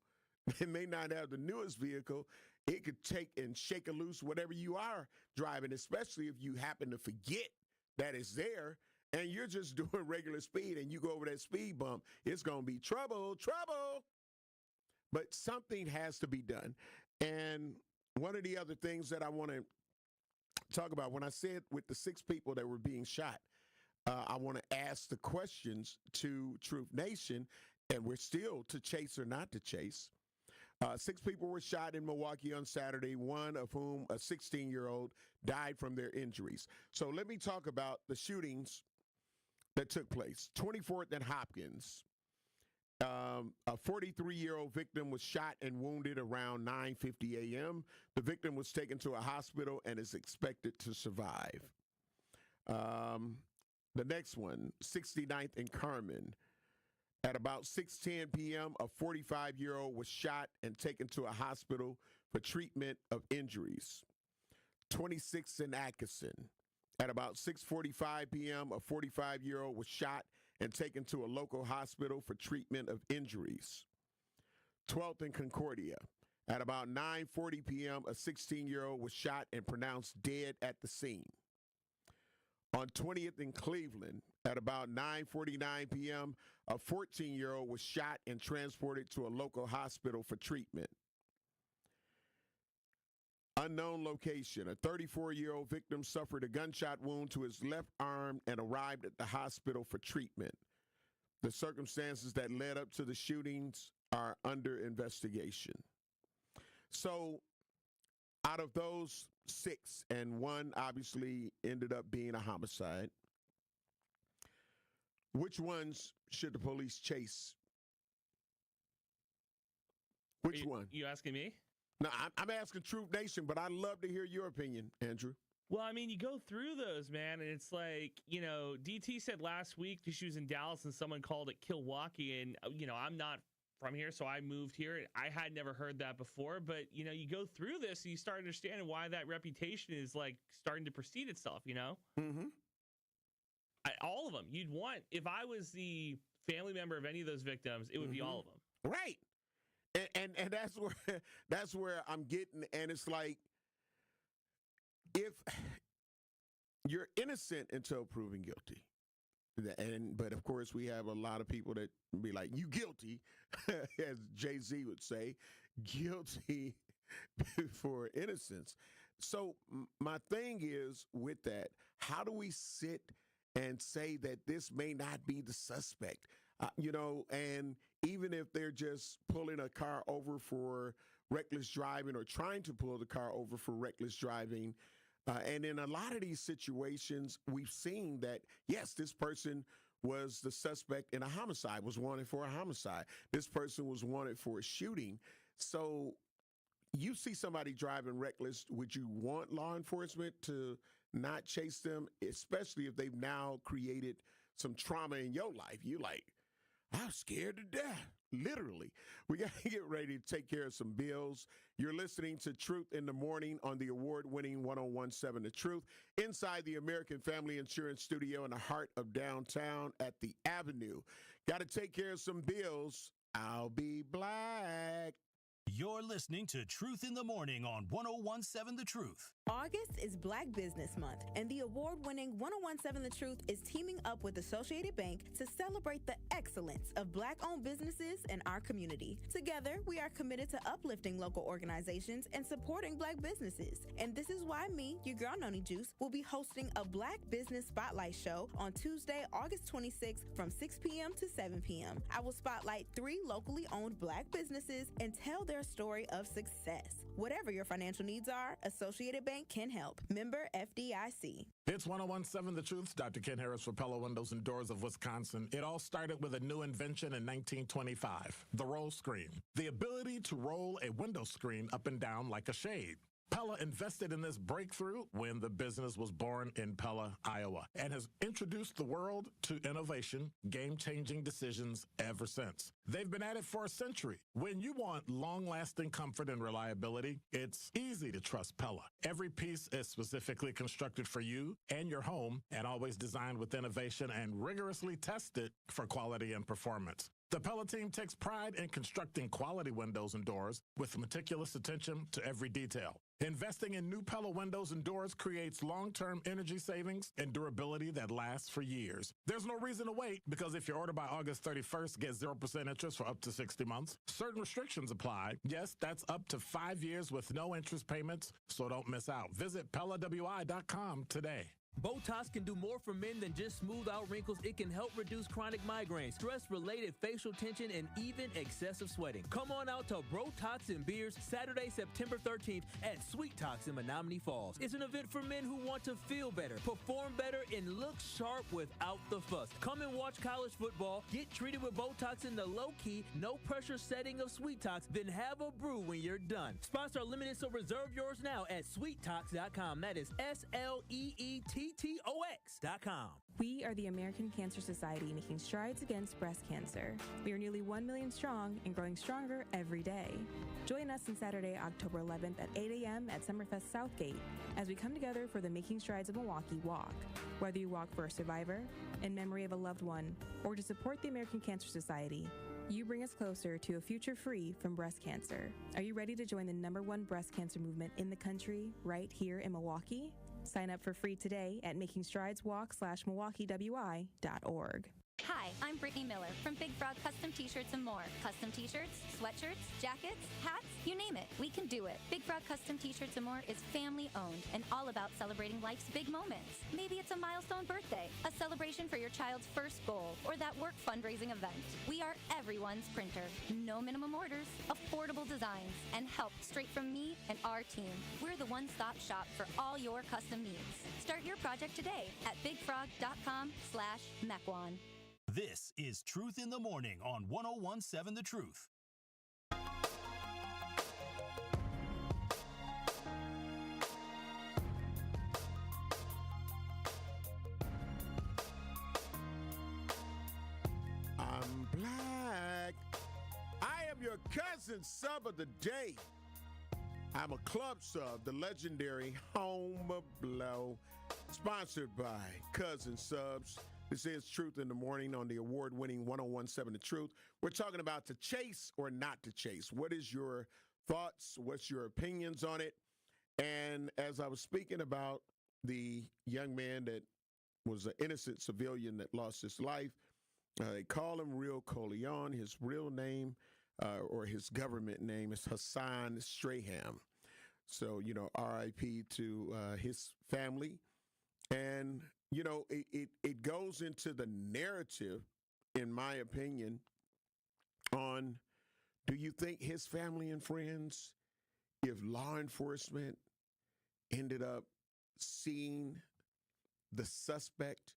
it could take and shake a loose whatever you are driving, especially if you happen to forget that is there, and you're just doing regular speed, and you go over that speed bump, it's going to be trouble. But something has to be done. And one of the other things that I want to talk about, when I said with the 6 people that were being shot, I want to ask the questions to Truth Nation, and we're still to chase or not to chase. 6 people were shot in Milwaukee on Saturday, one of whom, a 16-year-old, died from their injuries. So let me talk about the shootings that took place. 24th and Hopkins. A 43-year-old victim was shot and wounded around 9:50 a.m. The victim was taken to a hospital and is expected to survive. The next one, 69th and Carmen. At about 6:10 p.m., a 45-year-old was shot and taken to a hospital for treatment of injuries. 26th and Atkinson. At about 6:45 p.m., a 45-year-old was shot and taken to a local hospital for treatment of injuries. 12th and Concordia. At about 9:40 p.m., a 16-year-old was shot and pronounced dead at the scene. On 20th in Cleveland, at about 9:49 p.m., a 14-year-old was shot and transported to a local hospital for treatment. Unknown location. A 34-year-old victim suffered a gunshot wound to his left arm and arrived at the hospital for treatment. The circumstances that led up to the shootings are under investigation. So, out of those 6, and one obviously ended up being a homicide, which ones should the police chase? Which one? You asking me? No, I'm asking Truth Nation, but I'd love to hear your opinion, Andrew. Well, I mean, you go through those, man, and it's like, DT said last week that she was in Dallas and someone called it Milwaukee, and, I'm not from here, so I moved here. I had never heard that before, but, you go through this and you start understanding why that reputation is, like, starting to precede itself, Mm-hmm. All of them. You'd want, if I was the family member of any of those victims, it would be all of them. Right. And that's where I'm getting, and it's like, if you're innocent until proven guilty, but of course we have a lot of people that be like, you guilty, as Jay-Z would say, guilty for innocence. So my thing is with that, how do we sit and say that this may not be the suspect? And even if they're just pulling a car over for reckless driving or trying to pull the car over for reckless driving, and in a lot of these situations, we've seen that, yes, this person was the suspect in a homicide, was wanted for a homicide. This person was wanted for a shooting. So you see somebody driving reckless, would you want law enforcement to not chase them, especially if they've now created some trauma in your life? You like, I'm scared to death, literally. We got to get ready to take care of some bills. You're listening to Truth in the Morning on the award-winning 101.7 The Truth, inside the American Family Insurance Studio in the heart of downtown at the Avenue. Got to take care of some bills. I'll be black. You're listening to Truth in the Morning on 101.7 The Truth. August is Black Business Month, and the award-winning 101.7 The Truth is teaming up with Associated Bank to celebrate the excellence of Black-owned businesses in our community. Together, we are committed to uplifting local organizations and supporting Black businesses. And this is why me, your girl Noni Juice, will be hosting a Black Business Spotlight Show on Tuesday, August 26th from 6 p.m. to 7 p.m. I will spotlight 3 locally owned Black businesses and tell their story of success. Whatever your financial needs are, Associated Bank can help. Member FDIC. It's 101.7 The Truth. Dr. Ken Harris for Pella Windows and Doors of Wisconsin. It all started with a new invention in 1925, the roll screen. The ability to roll a window screen up and down like a shade. Pella invested in this breakthrough when the business was born in Pella, Iowa, and has introduced the world to innovation, game-changing decisions ever since. They've been at it for a century. When you want long-lasting comfort and reliability, it's easy to trust Pella. Every piece is specifically constructed for you and your home, and always designed with innovation and rigorously tested for quality and performance. The Pella team takes pride in constructing quality windows and doors with meticulous attention to every detail. Investing in new Pella windows and doors creates long-term energy savings and durability that lasts for years. There's no reason to wait because if you order by August 31st, get 0% interest for up to 60 months. Certain restrictions apply. Yes, that's up to 5 years with no interest payments, so don't miss out. Visit PellaWI.com today. Botox can do more for men than just smooth out wrinkles. It can help reduce chronic migraines, stress-related facial tension, and even excessive sweating. Come on out to Botox and Beers Saturday, September 13th at Sweet Talks in Menominee Falls. It's an event for men who want to feel better, perform better, and look sharp without the fuss. Come and watch college football, get treated with Botox in the low-key, no-pressure setting of Sweet Talks, then have a brew when you're done. Spots are limited, so reserve yours now at SweetTalks.com. That is SLEETTOX.com. We are the American Cancer Society, making strides against breast cancer. We are nearly 1 million strong and growing stronger every day. Join us on Saturday, October 11th at 8 a.m. at Summerfest Southgate as we come together for the Making Strides of Milwaukee Walk. Whether you walk for a survivor, in memory of a loved one, or to support the American Cancer Society, you bring us closer to a future free from breast cancer. Are you ready to join the #1 breast cancer movement in the country right here in Milwaukee? Sign up for free today at makingstrideswalk.milwaukeewi.org. Hi, I'm Brittany Miller from Big Frog Custom T-Shirts and more. Custom T-shirts, sweatshirts, jackets, hats, you name it, we can do it. Big Frog Custom T-Shirts and more is family-owned and all about celebrating life's big moments. Maybe it's a milestone birthday, a celebration for your child's first goal, or that work fundraising event. We are everyone's printer. No minimum orders, affordable designs, and help straight from me and our team. We're the one-stop shop for all your custom needs. Start your project today at bigfrog.com/Mequon. This is Truth in the Morning on 1017 The Truth. I'm black. I am your cousin sub of the day. I'm a club sub, the legendary Home Blow, sponsored by Cousin Subs. This is Truth in the Morning on the award-winning 1017 The Truth. We're talking about to chase or not to chase. What is your thoughts? What's your opinions on it? And as I was speaking about the young man that was an innocent civilian that lost his life, they call him Real Coleon. His real name or his government name is Hassan Strahan. So, RIP to his family. And it goes into the narrative, in my opinion, on do you think his family and friends, if law enforcement ended up seeing the suspect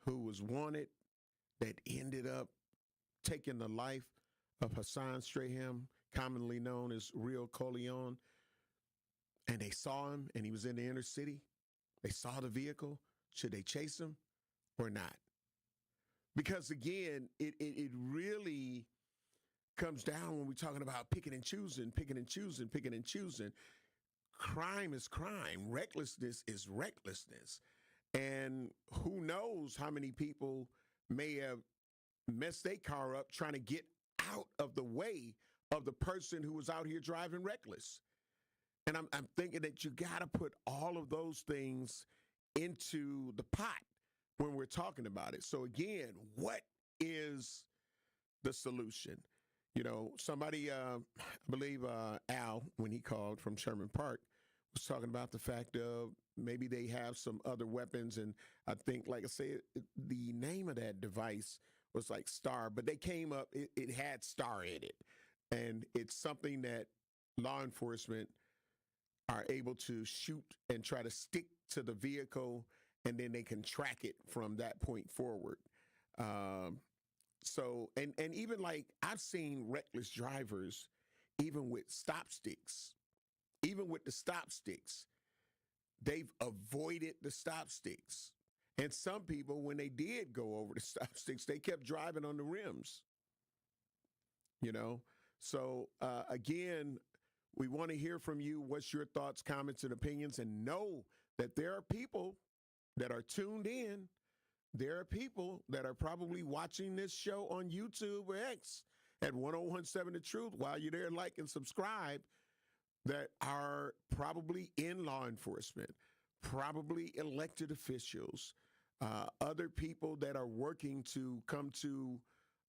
who was wanted that ended up taking the life of Hassan Strahan, commonly known as Real Coleon, and they saw him and he was in the inner city, they saw the vehicle, should they chase him or not? Because again, it really comes down when we're talking about picking and choosing. Crime is crime. Recklessness is recklessness. And who knows how many people may have messed their car up trying to get out of the way of the person who was out here driving reckless. And I'm thinking that you got to put all of those things into the pot when we're talking about it. So again, what is the solution? Somebody, I believe Al, when he called from Sherman Park, was talking about the fact of maybe they have some other weapons. And I think, like I said, the name of that device was like Star, but they came up, it had Star in it. And it's something that law enforcement are able to shoot and try to stick to the vehicle, and then they can track it from that point forward. So even like I've seen reckless drivers, even with stop sticks, they've avoided the stop sticks. And some people, when they did go over the stop sticks, they kept driving on the rims. So again, we want to hear from you. What's your thoughts, comments, and opinions? And know that there are people that are tuned in. There are people that are probably watching this show on YouTube or X at 1017 The Truth. While you're there, like and subscribe. that are probably in law enforcement, probably elected officials, other people that are working to come to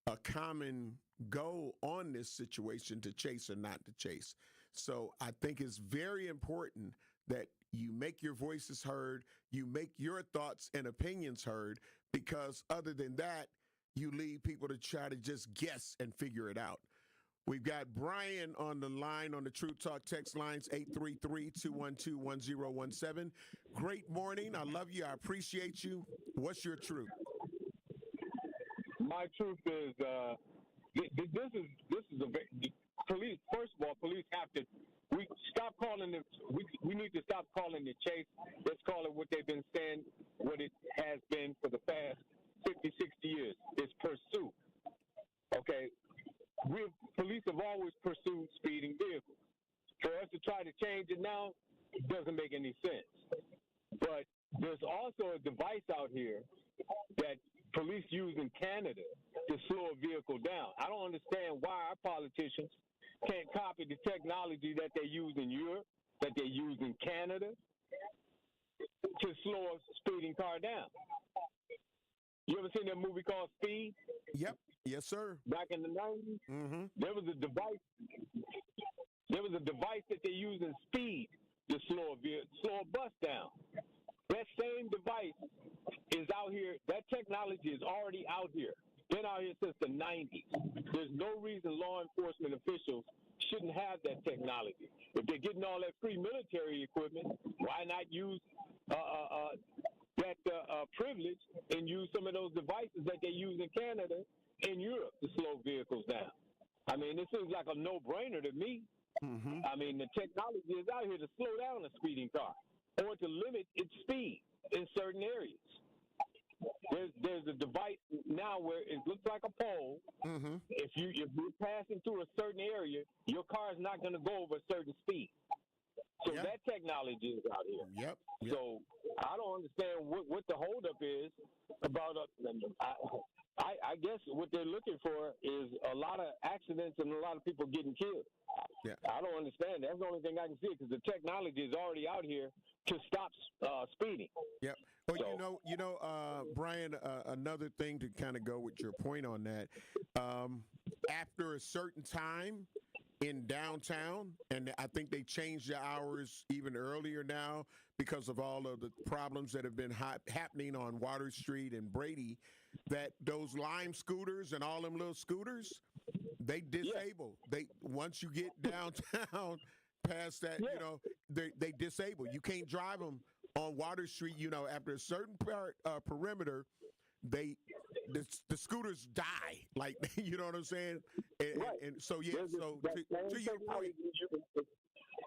a common goal on this situation to chase or not to chase. So I think it's very important that you make your voices heard, you make your thoughts and opinions heard, because other than that, you leave people to try to just guess and figure it out. We've got Brian on the line on the True Talk text lines, 833-212-1017. Great morning. I love you. I appreciate you. What's your truth? My truth is this is a police. First of all, police have to. We need to stop calling it chase. Let's call it what they've been saying, what it has been for the past 50, 60 years. It's pursuit. Okay? Police have always pursued speeding vehicles. For us to try to change it now, it doesn't make any sense. But there's also a device out here that police use in Canada to slow a vehicle down. I don't understand why our politicians can't copy the technology that they use in Europe, that they use in Canada, to slow a speeding car down. You ever seen that movie called Speed? Yep. Yes, sir. Back in the 90s, there was a device. There was a device that they use in Speed to slow a bus down. That same device is out here. That technology is already out here. Been out here since the 90s. There's no reason law enforcement officials shouldn't have that technology. If they're getting all that free military equipment, why not use that privilege and use some of those devices that they use in Canada and Europe to slow vehicles down? I mean, it seems like a no-brainer to me. I mean, the technology is out here to slow down a speeding car or to limit its speed in certain areas. There's a device now where it looks like a pole. If you're passing through a certain area, your car is not going to go over a certain speed. So that technology is out here. Yep. So I don't understand what the holdup is about. I guess what they're looking for is a lot of accidents and a lot of people getting killed. Yeah. I don't understand. That's the only thing I can see, because the technology is already out here to stop speeding. Yep. Well, so, Brian, another thing to kind of go with your point on that, after a certain time in downtown, and I think they changed the hours even earlier now because of all of the problems that have been happening on Water Street and Brady, that those Lime scooters and all them little scooters, they disable. Once you get downtown past that, they disable. You can't drive them on Water Street. After a certain perimeter, the scooters die. Like, you know what I'm saying? And so to your point,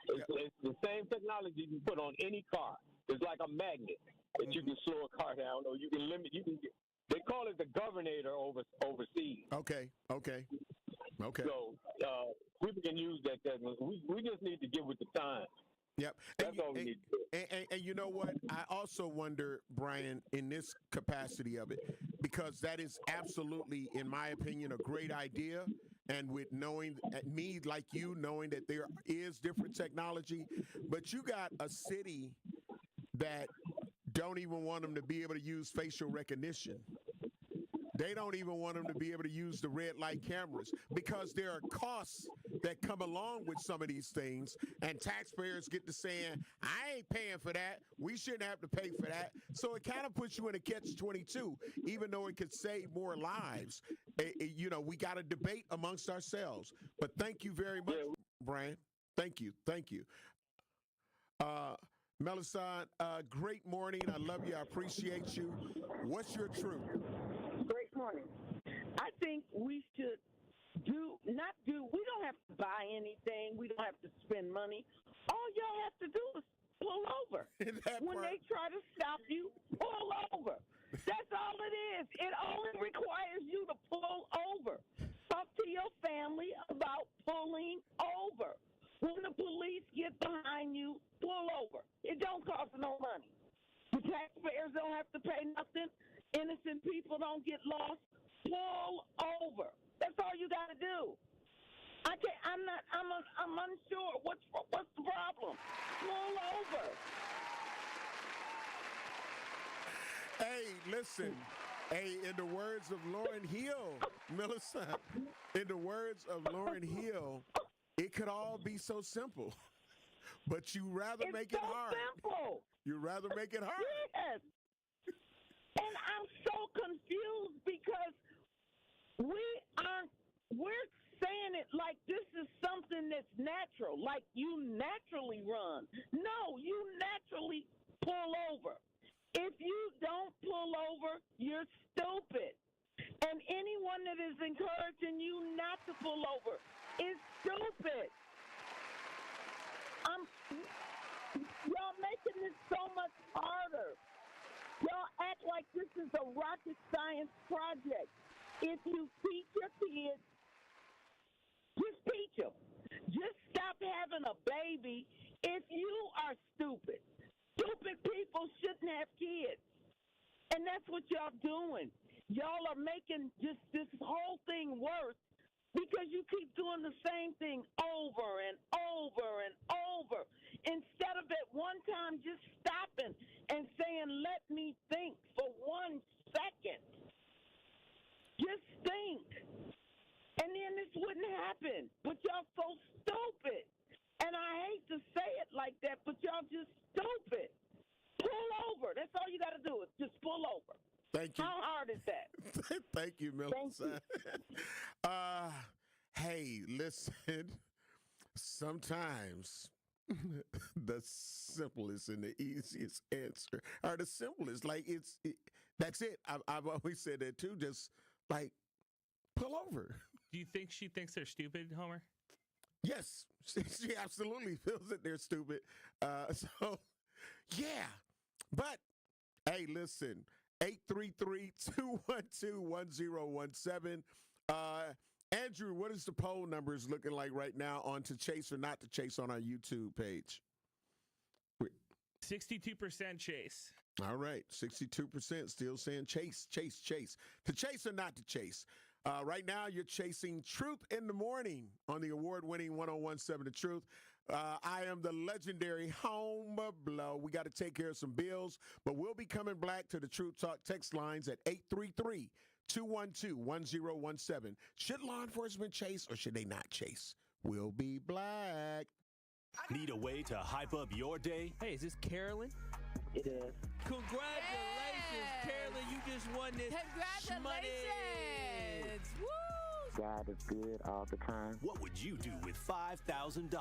it's the same technology you put on any car. It's like a magnet that you can slow a car down, or you can limit. They call it the governator overseas. Okay. So people can use that technology. We just need to get with the time. Yep. That's all we need to do. And you know what? I also wonder, Brian, in this capacity of it, because that is absolutely, in my opinion, a great idea. And with knowing me, like you, knowing that there is different technology, but you got a city that don't even want them to be able to use facial recognition. They don't even want them to be able to use the red light cameras, because there are costs that come along with some of these things, and taxpayers get to saying, I ain't paying for that. We shouldn't have to pay for that. So it kind of puts you in a catch-22, even though it could save more lives. We got to debate amongst ourselves. But thank you very much, Brian. Thank you. Melisande, great morning. I love you. I appreciate you. What's your truth? Great morning. I think we should we don't have to buy anything. We don't have to spend money. All y'all have to do is pull over. When they try to stop you, pull over. That's all it is. It only requires you to pull over. Talk to your family about pulling over. When the police get behind you, pull over. It don't cost no money. The taxpayers don't have to pay nothing. Innocent people don't get lost. Pull over. That's all you got to do. I'm unsure. What's the problem? Pull over. Hey, listen. Hey, in the words of Lauryn Hill, Millicent, in the words of Lauryn Hill, it could all be so simple. But you rather make it hard. Simple. You rather make it hard. Yes. And I'm so confused because we're saying it like this is something that's natural, like you naturally run. No, you naturally pull over. If you don't pull over, you're stupid. And anyone that is encouraging you not to pull over is stupid. Y'all making this so much harder. Y'all act like this is a rocket science project. If you teach your kids, just teach them. Just stop having a baby if you are stupid. Stupid people shouldn't have kids. And that's what y'all doing. Y'all are making just this whole thing worse because you keep doing the same thing over and over and over. Instead of at one time just stopping and saying, let me think for 1 second. Just think. And then this wouldn't happen. But y'all so stupid. And I hate to say it like that, but y'all just stupid. Pull over. That's all you got to do is just pull over. Thank you. How hard is that? Thank you, Millicent. Hey, listen. Sometimes the simplest and the easiest answer are the simplest. Like that's it. I've always said that too. Just like pull over. Do you think she thinks they're stupid, Homer? Yes, she absolutely feels that they're stupid. So, yeah. But, hey, listen, 833-212-1017. Andrew, what is the poll numbers looking like right now on to chase or not to chase on our YouTube page? 62% chase. All right, 62% still saying chase. To chase or not to chase. Right now, you're chasing Truth in the Morning on the award-winning 1017 The Truth. I am the legendary Homer Blow. We got to take care of some bills, but we'll be coming back to the Truth Talk text lines at 833-212-1017. Should law enforcement chase or should they not chase? We'll be black. Need a way to hype up your day? Hey, is this Carolyn? It is. Congratulations, Carolyn. You just won this. Congratulations. Woo! God is good all the time. What would you do with $5,000?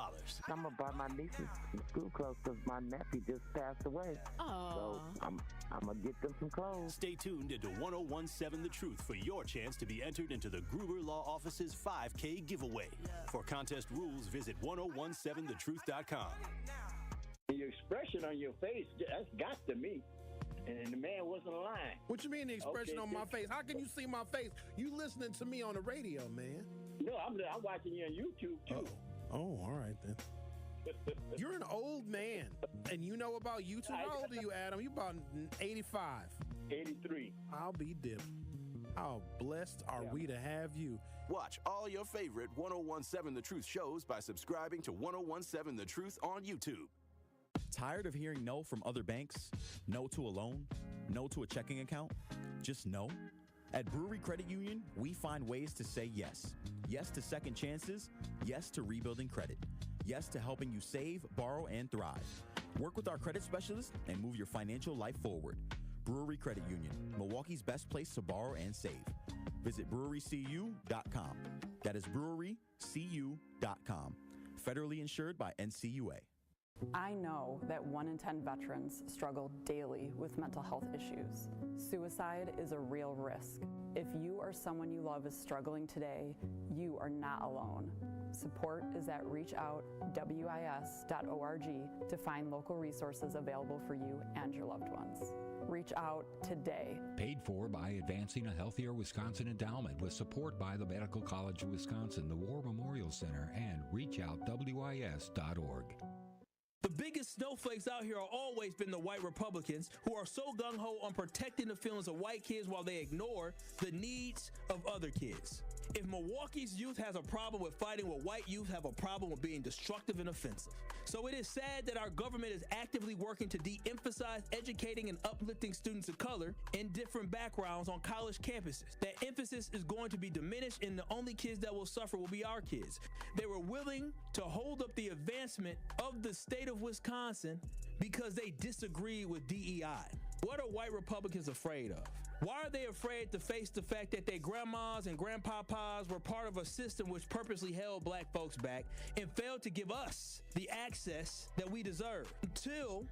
I'm going to buy my nieces some school clothes because my nephew just passed away. Oh. So I'm going to get them some clothes. Stay tuned into 1017 The Truth for your chance to be entered into the Gruber Law Office's 5K giveaway. For contest rules, visit 1017thetruth.com. Your expression on your face, that's got to me. And the man wasn't lying. What you mean the expression on my face? How can you see my face? You listening to me on the radio, man. No, I'm watching you on YouTube, too. Oh, all right, then. You're an old man, and you know about YouTube. How old are you, Adam? You about 85. 83. I'll be dipped. How blessed are we to have you? Watch all your favorite 1017 The Truth shows by subscribing to 1017 The Truth on YouTube. Tired of hearing no from other banks? No to a loan? No to a checking account? Just no? At Brewery Credit Union, we find ways to say yes. Yes to second chances. Yes to rebuilding credit. Yes to helping you save, borrow, and thrive. Work with our credit specialists and move your financial life forward. Brewery Credit Union, Milwaukee's best place to borrow and save. Visit brewerycu.com. That is brewerycu.com. Federally insured by NCUA. I know that 1 in 10 veterans struggle daily with mental health issues. Suicide is a real risk. If you or someone you love is struggling today, you are not alone. Support is at reachoutwis.org to find local resources available for you and your loved ones. Reach out today. Paid for by Advancing a Healthier Wisconsin Endowment with support by the Medical College of Wisconsin, the War Memorial Center, and reachoutwis.org. The biggest snowflakes out here have always been the white Republicans who are so gung-ho on protecting the feelings of white kids while they ignore the needs of other kids. If Milwaukee's youth has a problem with fighting, well, white youth have a problem with being destructive and offensive. So it is sad that our government is actively working to de-emphasize educating and uplifting students of color in different backgrounds on college campuses. That emphasis is going to be diminished, and the only kids that will suffer will be our kids. They were willing to hold up the advancement of the state of Wisconsin because they disagree with DEI. What are white Republicans afraid of? Why are they afraid to face the fact that their grandmas and grandpapas were part of a system which purposely held black folks back and failed to give us the access that we deserve? Until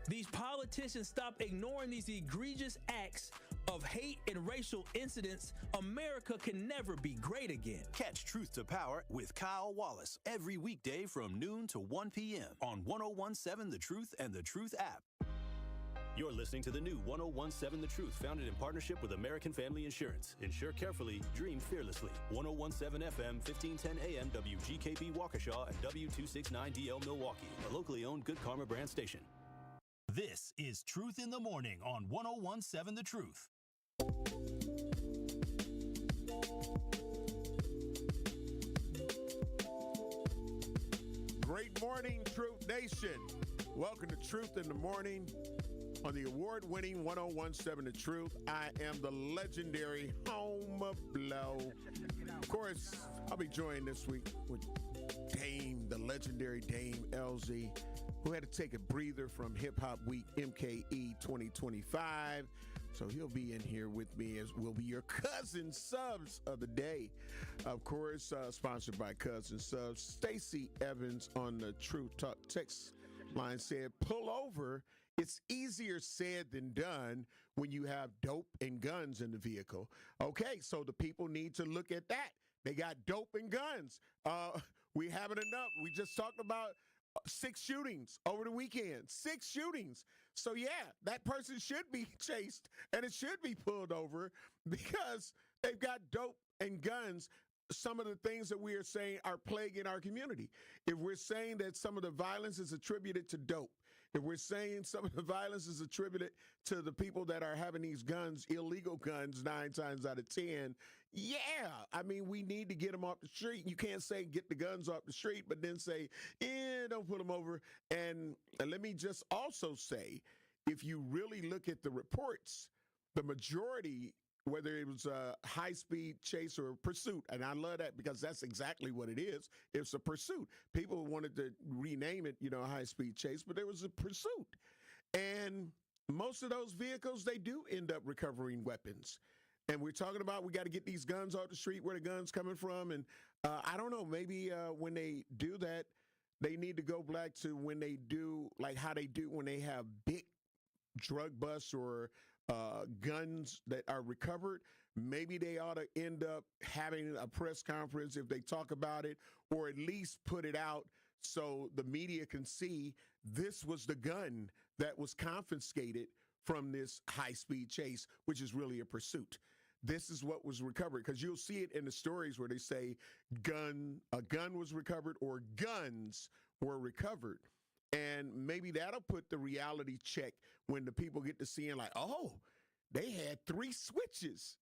these politicians stop ignoring these egregious acts of hate and racial incidents, America can never be great again. Catch Truth to Power with Kyle Wallace every weekday from noon to 1 p.m. on 1017 The Truth and The Truth app. You're listening to the new 1017 The Truth, founded in partnership with American Family Insurance. Insure carefully, dream fearlessly. 1017 FM, 1510 AM, WGKB Waukesha, and W269DL Milwaukee, a locally owned Good Karma brand station. This is Truth in the Morning on 1017 The Truth. Great morning, Truth Nation. Welcome to Truth in the Morning on the award-winning 1017 The Truth. I am the legendary Home Blow. Of course, I'll be joined this week with Dame, the legendary Dame LZ, who had to take a breather from Hip Hop Week MKE 2025. So he'll be in here with me, as will be your Cousin Subs of the day. Of course, sponsored by Cousin Subs. Stacey Evans on the Truth Talk text line said, pull over. It's easier said than done when you have dope and guns in the vehicle. Okay, so the people need to look at that. They got dope and guns. We haven't enough. We just talked about 6 shootings over the weekend. 6 shootings. So yeah, that person should be chased and it should be pulled over because they've got dope and guns. Some of the things that we are saying are plaguing our community. If we're saying that some of the violence is attributed to dope, if we're saying some of the violence is attributed to the people that are having these guns, illegal guns, 9 times out of 10, yeah, I mean, we need to get them off the street. You can't say get the guns off the street, but then say, don't put them over. And let me just also say, if you really look at the reports, the majority, whether it was a high-speed chase or a pursuit, and I love that because that's exactly what it is. It's a pursuit. People wanted to rename it, a high-speed chase, but there was a pursuit. And most of those vehicles, they do end up recovering weapons. And we're talking about we got to get these guns off the street, where the guns coming from. And I don't know, maybe when they do that, they need to go back to when they do, like how they do when they have big drug busts or guns that are recovered. Maybe they ought to end up having a press conference if they talk about it, or at least put it out so the media can see this was the gun that was confiscated from this high-speed chase, which is really a pursuit. This is what was recovered, because you'll see it in the stories where they say a gun was recovered or guns were recovered. And maybe that'll put the reality check when the people get to seeing like, oh, they had 3 switches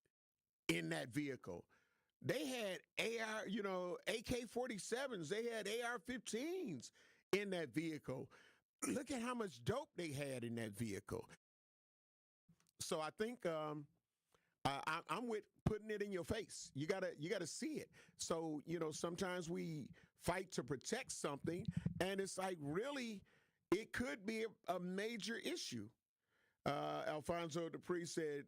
in that vehicle. They had AK-47s. They had AR-15s in that vehicle. Look at how much dope they had in that vehicle. So I think I'm with putting it in your face. You gotta see it. So, sometimes we fight to protect something, and it's like, really, it could be a major issue. Alfonso Dupree said,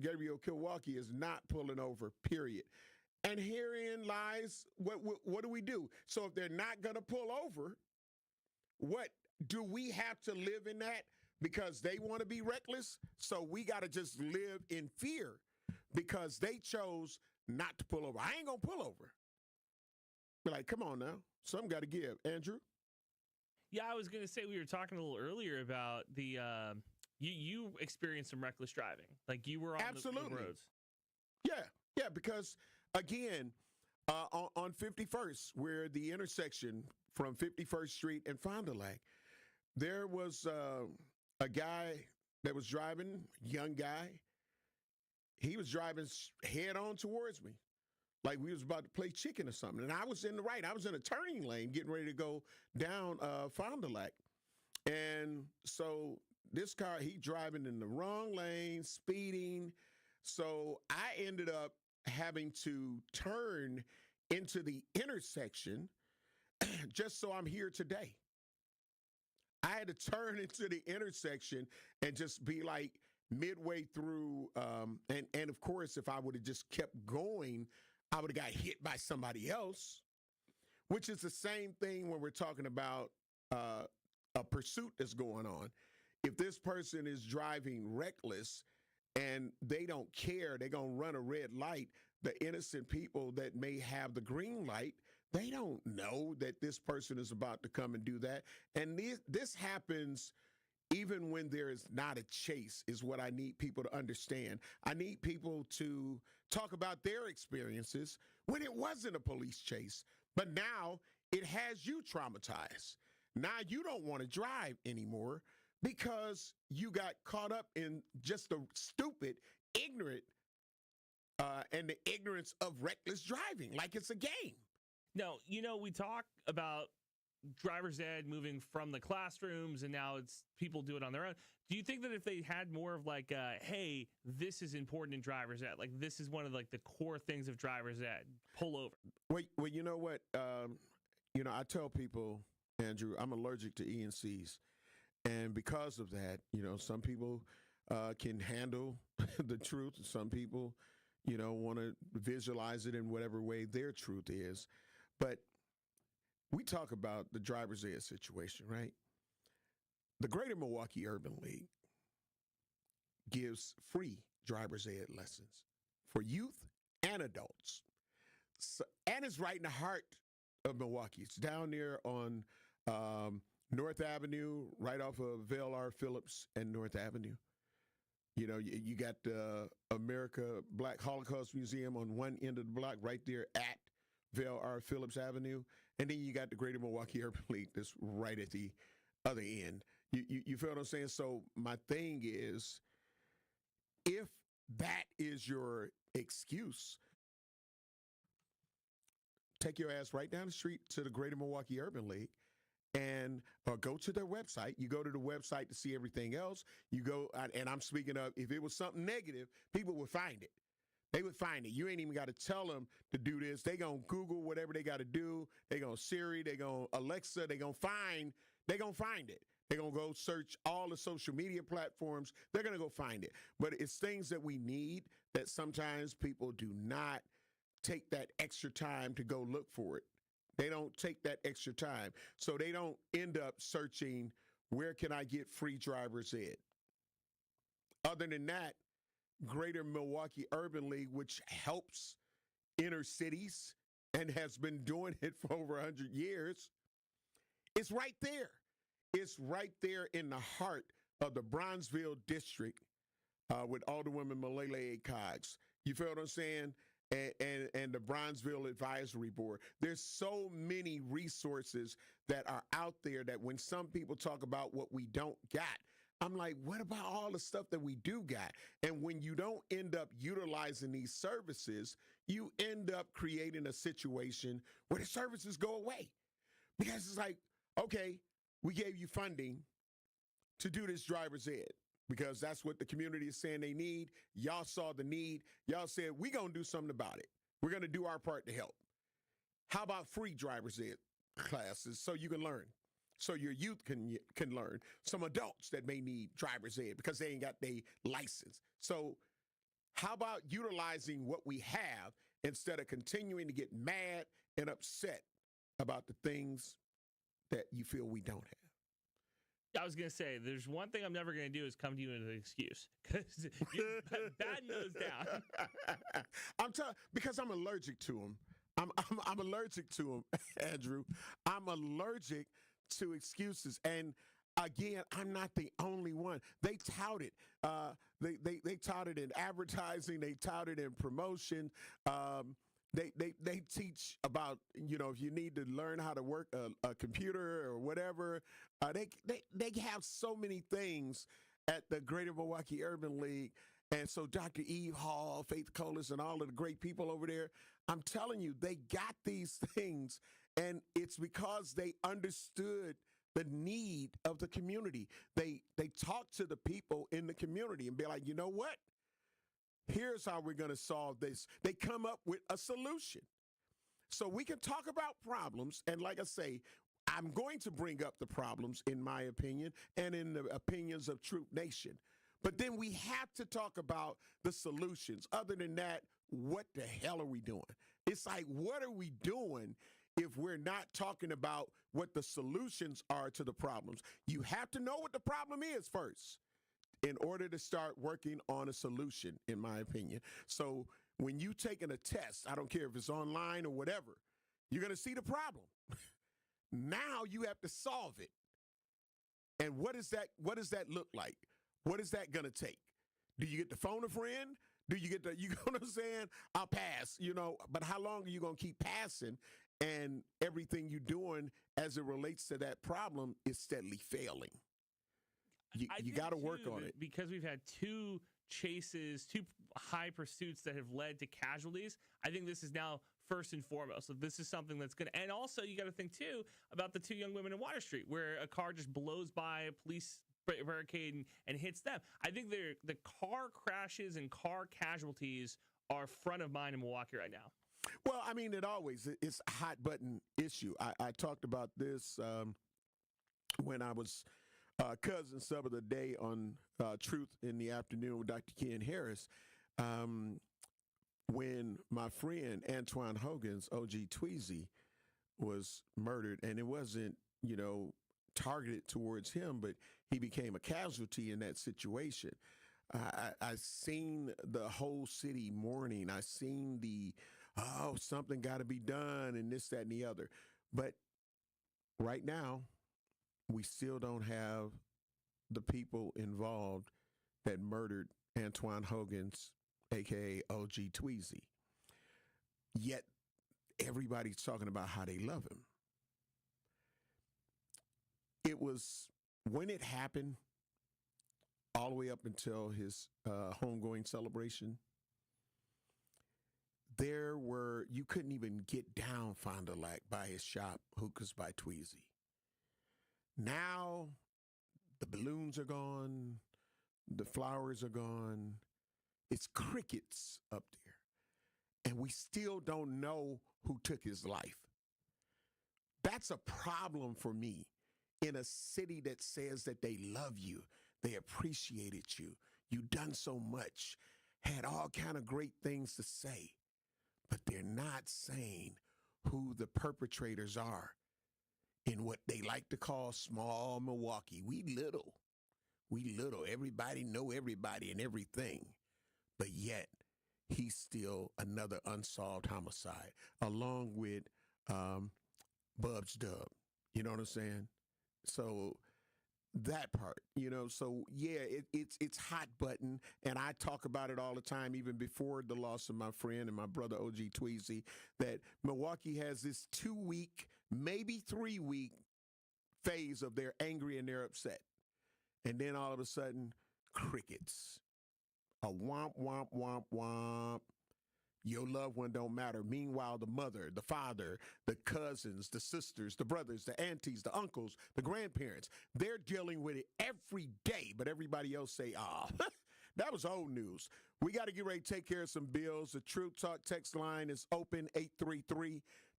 Gabriel Milwaukee is not pulling over, period. And herein lies, what do we do? So if they're not going to pull over, what do we have to live in that? Because they want to be reckless, so we got to just live in fear because they chose not to pull over. I ain't going to pull over. Be like, come on now. Something got to give. Andrew? Yeah, I was going to say, we were talking a little earlier about the you experienced some reckless driving. Like you were on the roads. Yeah, because, again, on 51st, where the intersection from 51st Street and Fond du Lac, there was a guy that was driving, young guy. He was driving head on towards me. like we was about to play chicken or something. And I was in the right. I was in a turning lane getting ready to go down Fond du Lac. And so this car, he driving in the wrong lane, speeding. So I ended up having to turn into the intersection just so I'm here today. I had to turn into the intersection and just be like midway through. And of course, if I would have just kept going, I would have got hit by somebody else, which is the same thing when we're talking about a pursuit that's going on. If this person is driving reckless and they don't care, they're going to run a red light, the innocent people that may have the green light, they don't know that this person is about to come and do that. And this happens even when there is not a chase, is what I need people to understand. I need people to talk about their experiences when it wasn't a police chase, but now it has you traumatized. Now you don't want to drive anymore because you got caught up in just the stupid, ignorant, and the ignorance of reckless driving, like it's a game. No, we talk about driver's ed moving from the classrooms and now it's people do it on their own. Do you think that if they had more of like, hey, this is important in driver's ed, like this is one of like the core things of driver's ed, pull over? Well, you know what? I tell people, Andrew, I'm allergic to ENCs. And because of that, some people can handle the truth. Some people, want to visualize it in whatever way their truth is. But we talk about the driver's ed situation, right? The Greater Milwaukee Urban League gives free driver's ed lessons for youth and adults. And it's right in the heart of Milwaukee. It's down there on North Avenue, right off of Vale R. Phillips and North Avenue. You got the America Black Holocaust Museum on one end of the block right there at Vale R. Phillips Avenue. And then you got the Greater Milwaukee Urban League that's right at the other end. You feel what I'm saying? So my thing is, if that is your excuse, take your ass right down the street to the Greater Milwaukee Urban League and go to their website. You go to the website to see everything else. You go, and I'm speaking of, if it was something negative, people would find it. They would find it. You ain't even got to tell them to do this. They going to Google whatever they got to do. They going to Siri, they going to Alexa, they going to find it. They're going to go search all the social media platforms. They're going to go find it. But it's things that we need that sometimes people do not take that extra time to go look for it. They don't take that extra time. So they don't end up searching, where can I get free driver's ed? Other than that, Greater Milwaukee Urban League, which helps inner cities and has been doing it for over 100 years, it's right there. It's right there in the heart of the Bronzeville district with Alderwoman Malele Cox. You feel what I'm saying? And the Bronzeville Advisory Board. There's so many resources that are out there that when some people talk about what we don't got, I'm like, what about all the stuff that we do got? And when you don't end up utilizing these services, you end up creating a situation where the services go away. Because it's like, okay, we gave you funding to do this driver's ed because that's what the community is saying they need. Y'all saw the need. Y'all said, we're going to do something about it. We're going to do our part to help. How about free driver's ed classes so you can learn? So your youth can learn. Some adults that may need driver's ed because they ain't got their license. So how about utilizing what we have instead of continuing to get mad and upset about the things that you feel we don't have? I was going to say, there's one thing I'm never going to do is come to you with an excuse because you're batting those down. Because I'm allergic to them. I'm allergic to them, Andrew. I'm allergic to excuses. And again, I'm not the only one. They tout it. They tout it in advertising. They tout it in promotion. They teach about, if you need to learn how to work a computer or whatever. They have so many things at the Greater Milwaukee Urban League. And so Dr. Eve Hall, Faith Colas, and all of the great people over there, I'm telling you, they got these things, and it's because they understood the need of the community. They talk to the people in the community and be like, you know what? Here's how we're going to solve this. They come up with a solution. So we can talk about problems, and like I say, I'm going to bring up the problems in my opinion and in the opinions of Truth Nation. But then we have to talk about the solutions. Other than that, what the hell are we doing? It's like, what are we doing if we're not talking about what the solutions are to the problems? You have to know what the problem is first in order to start working on a solution, in my opinion. So when you taking a test, I don't care if it's online or whatever, you're going to see the problem. Now you have to solve it. And what does that look like? What is that going to take? Do you get to phone a friend? Do you get to, you know what I'm saying? I'll pass, but how long are you going to keep passing? And everything you're doing as it relates to that problem is steadily failing. You got to work on it. Because we've had two high pursuits that have led to casualties. I think this is now first and foremost. So this is something that's going to, and also you got to think too about the two young women in Water Street where a car just blows by a police barricade and hits them. I think the car crashes and car casualties are front of mind in Milwaukee right now. Well, I mean, it's a hot button issue. I talked about this when I was cousin sub of the day on Truth in the Afternoon with Dr. Ken Harris. When my friend Antoine Hogan's OG Tweezy was murdered, and it wasn't, targeted towards him, but he became a casualty in that situation. I seen the whole city mourning. I seen something got to be done and this, that, and the other. But right now, we still don't have the people involved that murdered Antoine Hogan's, a.k.a. OG Tweezy. Yet, everybody's talking about how they love him. It was, when it happened, all the way up until his homegoing celebration, you couldn't even get down Fond du Lac by his shop, Hookahs by Tweezy. Now, the balloons are gone, the flowers are gone, it's crickets up there. And we still don't know who took his life. That's a problem for me. In a city that says that they love you, they appreciated you, you've done so much, had all kind of great things to say, but they're not saying who the perpetrators are in what they like to call small Milwaukee. We little, everybody know everybody and everything, but yet he's still another unsolved homicide, along with Bub's Dub. You know what I'm saying? So that part, so yeah, it's hot button. And I talk about it all the time, even before the loss of my friend and my brother, OG Tweezy, that Milwaukee has this 2-week, maybe 3-week phase of they're angry and they're upset. And then all of a sudden, crickets. A womp, womp, womp, womp. Your loved one don't matter. Meanwhile, the mother, the father, the cousins, the sisters, the brothers, the aunties, the uncles, the grandparents, they're dealing with it every day. But everybody else say, that was old news. We got to get ready to take care of some bills. The Truth Talk text line is open,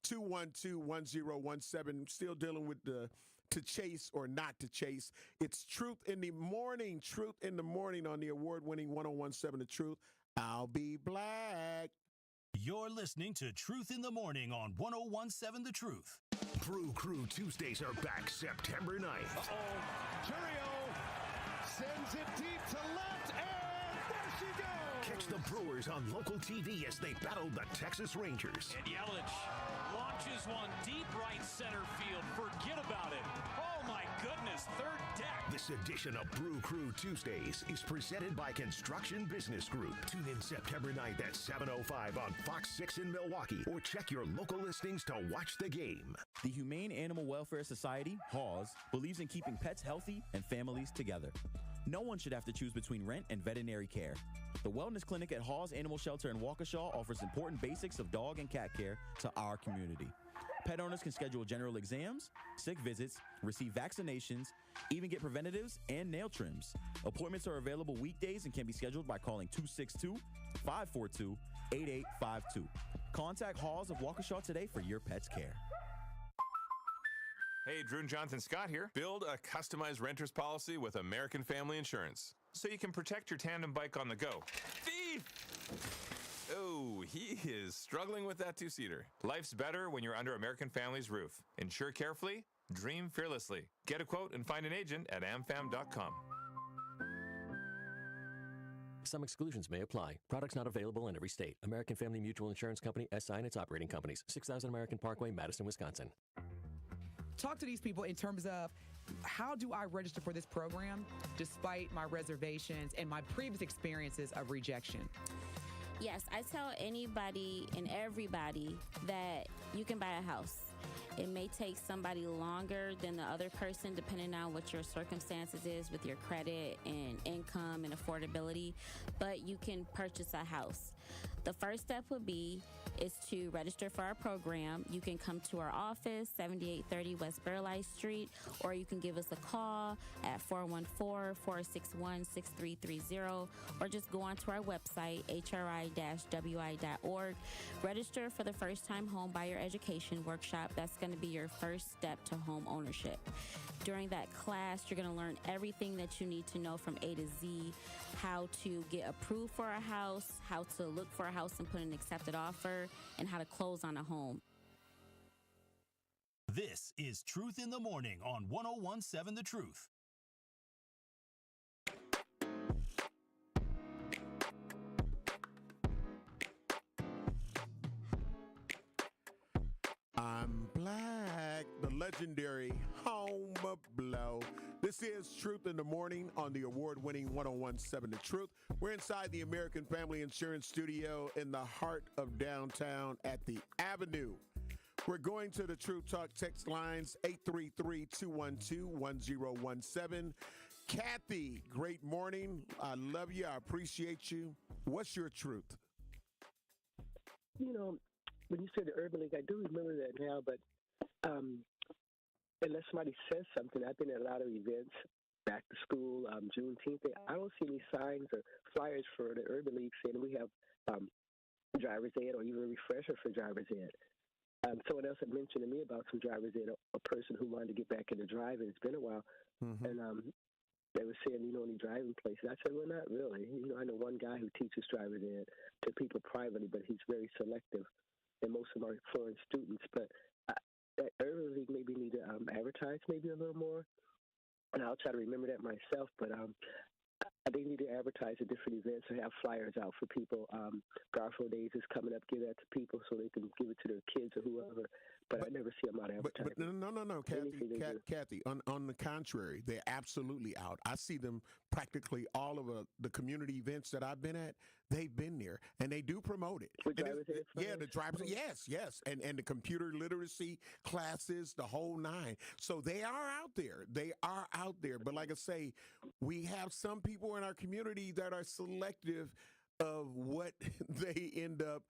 833-212-1017. Still dealing with the to chase or not to chase. It's Truth in the Morning. Truth in the Morning on the award-winning 101.7 The Truth. I'll be black. You're listening to Truth in the Morning on 101.7 The Truth. Brew Crew Tuesdays are back September 9th. Churio sends it deep to left, and there she goes. Catch the Brewers on local TV as they battle the Texas Rangers. And Yelich launches one deep right center field. Forget about it. Oh, my goodness. Third deck. This edition of Brew Crew Tuesdays is presented by Construction Business Group. Tune in September 9th at 7:05 on Fox 6 in Milwaukee, or check your local listings to watch the game. The Humane Animal Welfare Society, HAWS, believes in keeping pets healthy and families together. No one should have to choose between rent and veterinary care. The Wellness Clinic at Hawes Animal Shelter in Waukesha offers important basics of dog and cat care to our community. Pet owners can schedule general exams, sick visits, receive vaccinations, even get preventatives and nail trims. Appointments are available weekdays and can be scheduled by calling 262-542-8852. Contact Hawes of Waukesha today for your pet's care. Hey, Drew and Jonathan Scott here. Build a customized renter's policy with American Family Insurance so you can protect your tandem bike on the go. Thief! Oh, he is struggling with that two-seater. Life's better when you're under American Family's roof. Insure carefully, dream fearlessly. Get a quote and find an agent at amfam.com. Some exclusions may apply. Products not available in every state. American Family Mutual Insurance Company, SI and its operating companies. 6000 American Parkway, Madison, Wisconsin. Talk to these people in terms of how do I register for this program despite my reservations and my previous experiences of rejection? Yes, I tell anybody and everybody that you can buy a house. It may take somebody longer than the other person depending on what your circumstances is with your credit and income and affordability, but you can purchase a house. The first step would be is to register for our program. You can come to our office, 7830 West Burleigh Street, or you can give us a call at 414-461-6330, or just go onto our website, hri-wi.org. Register for the First Time Home Buyer Education Workshop. That's going to be your first step to home ownership. During that class, you're going to learn everything that you need to know from A to Z, how to get approved for a house, how to look for a house and put an accepted offer, and how to close on a home. This is Truth in the Morning on 101.7 The Truth. I'm black, the legendary Home Blow. This is Truth in the Morning on the award-winning 101.7 The Truth. We're inside the American Family Insurance Studio in the heart of downtown at the Avenue. We're going to the Truth Talk text lines, 833-212-1017. Kathy, great morning. I love you. I appreciate you. What's your truth? You know, when you said the Urban League, I do remember that now, but unless somebody says something, I've been at a lot of events, back to school, Juneteenth. I don't see any signs or flyers for the Urban League saying we have driver's ed or even a refresher for driver's ed. Someone else had mentioned to me about some driver's ed, a person who wanted to get back into driving. It's been a while. Mm-hmm. And they were saying, any driving places. I said, well, not really. I know one guy who teaches driver's ed to people privately, but he's very selective. And most of them are foreign students. But that Urban League maybe need to advertise maybe a little more. And I'll try to remember that myself. But they need to advertise at different events or have flyers out for people. Garfield Days is coming up. Give that to people so they can give it to their kids or whoever. But I never see them out advertising. But no, Kathy. On the contrary, they're absolutely out. I see them practically all of the community events that I've been at. They've been there, and they do promote it. The drivers. Yes, and the computer literacy classes, the whole nine. So they are out there. But like I say, we have some people in our community that are selective of what they end up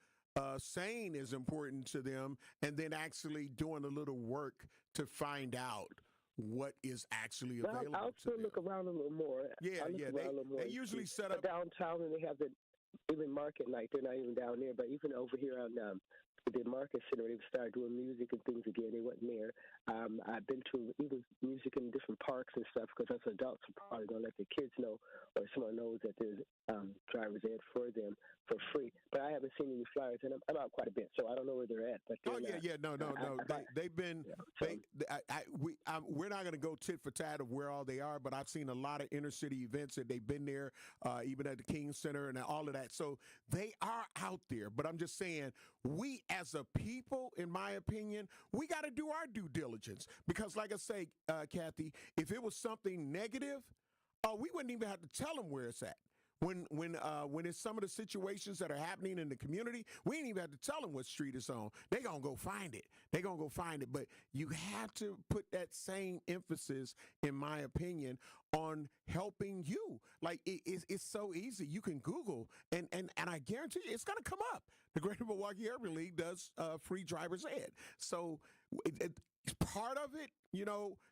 saying is important to them, and then actually doing a little work to find out what is actually available. I'll still look around a little more. They usually set up downtown, and they have even market night. They're not even down there, but even over here on the market center, they've started doing music and things again. They wasn't there. I've been to even music in different parks and stuff because us adults are probably going to let the kids know, or someone knows that there's driver's ed for them for free. But I haven't seen any flyers, and I'm out quite a bit, so I don't know where they're at. But They've been. We're not going to go tit for tat of where all they are, but I've seen a lot of inner city events that they've been there, even at the King Center and all of that. So they are out there. But I'm just saying, we as a people, in my opinion, we got to do our due diligence because, like I say, Kathy, if it was something negative, we wouldn't even have to tell them where it's at. When it's some of the situations that are happening in the community, we ain't even have to tell them what street it's on. They gonna go find it. But you have to put that same emphasis, in my opinion, on helping you. Like it's so easy. You can Google and I guarantee you it's gonna come up. The Greater Milwaukee Urban League does free driver's ed. So part of it,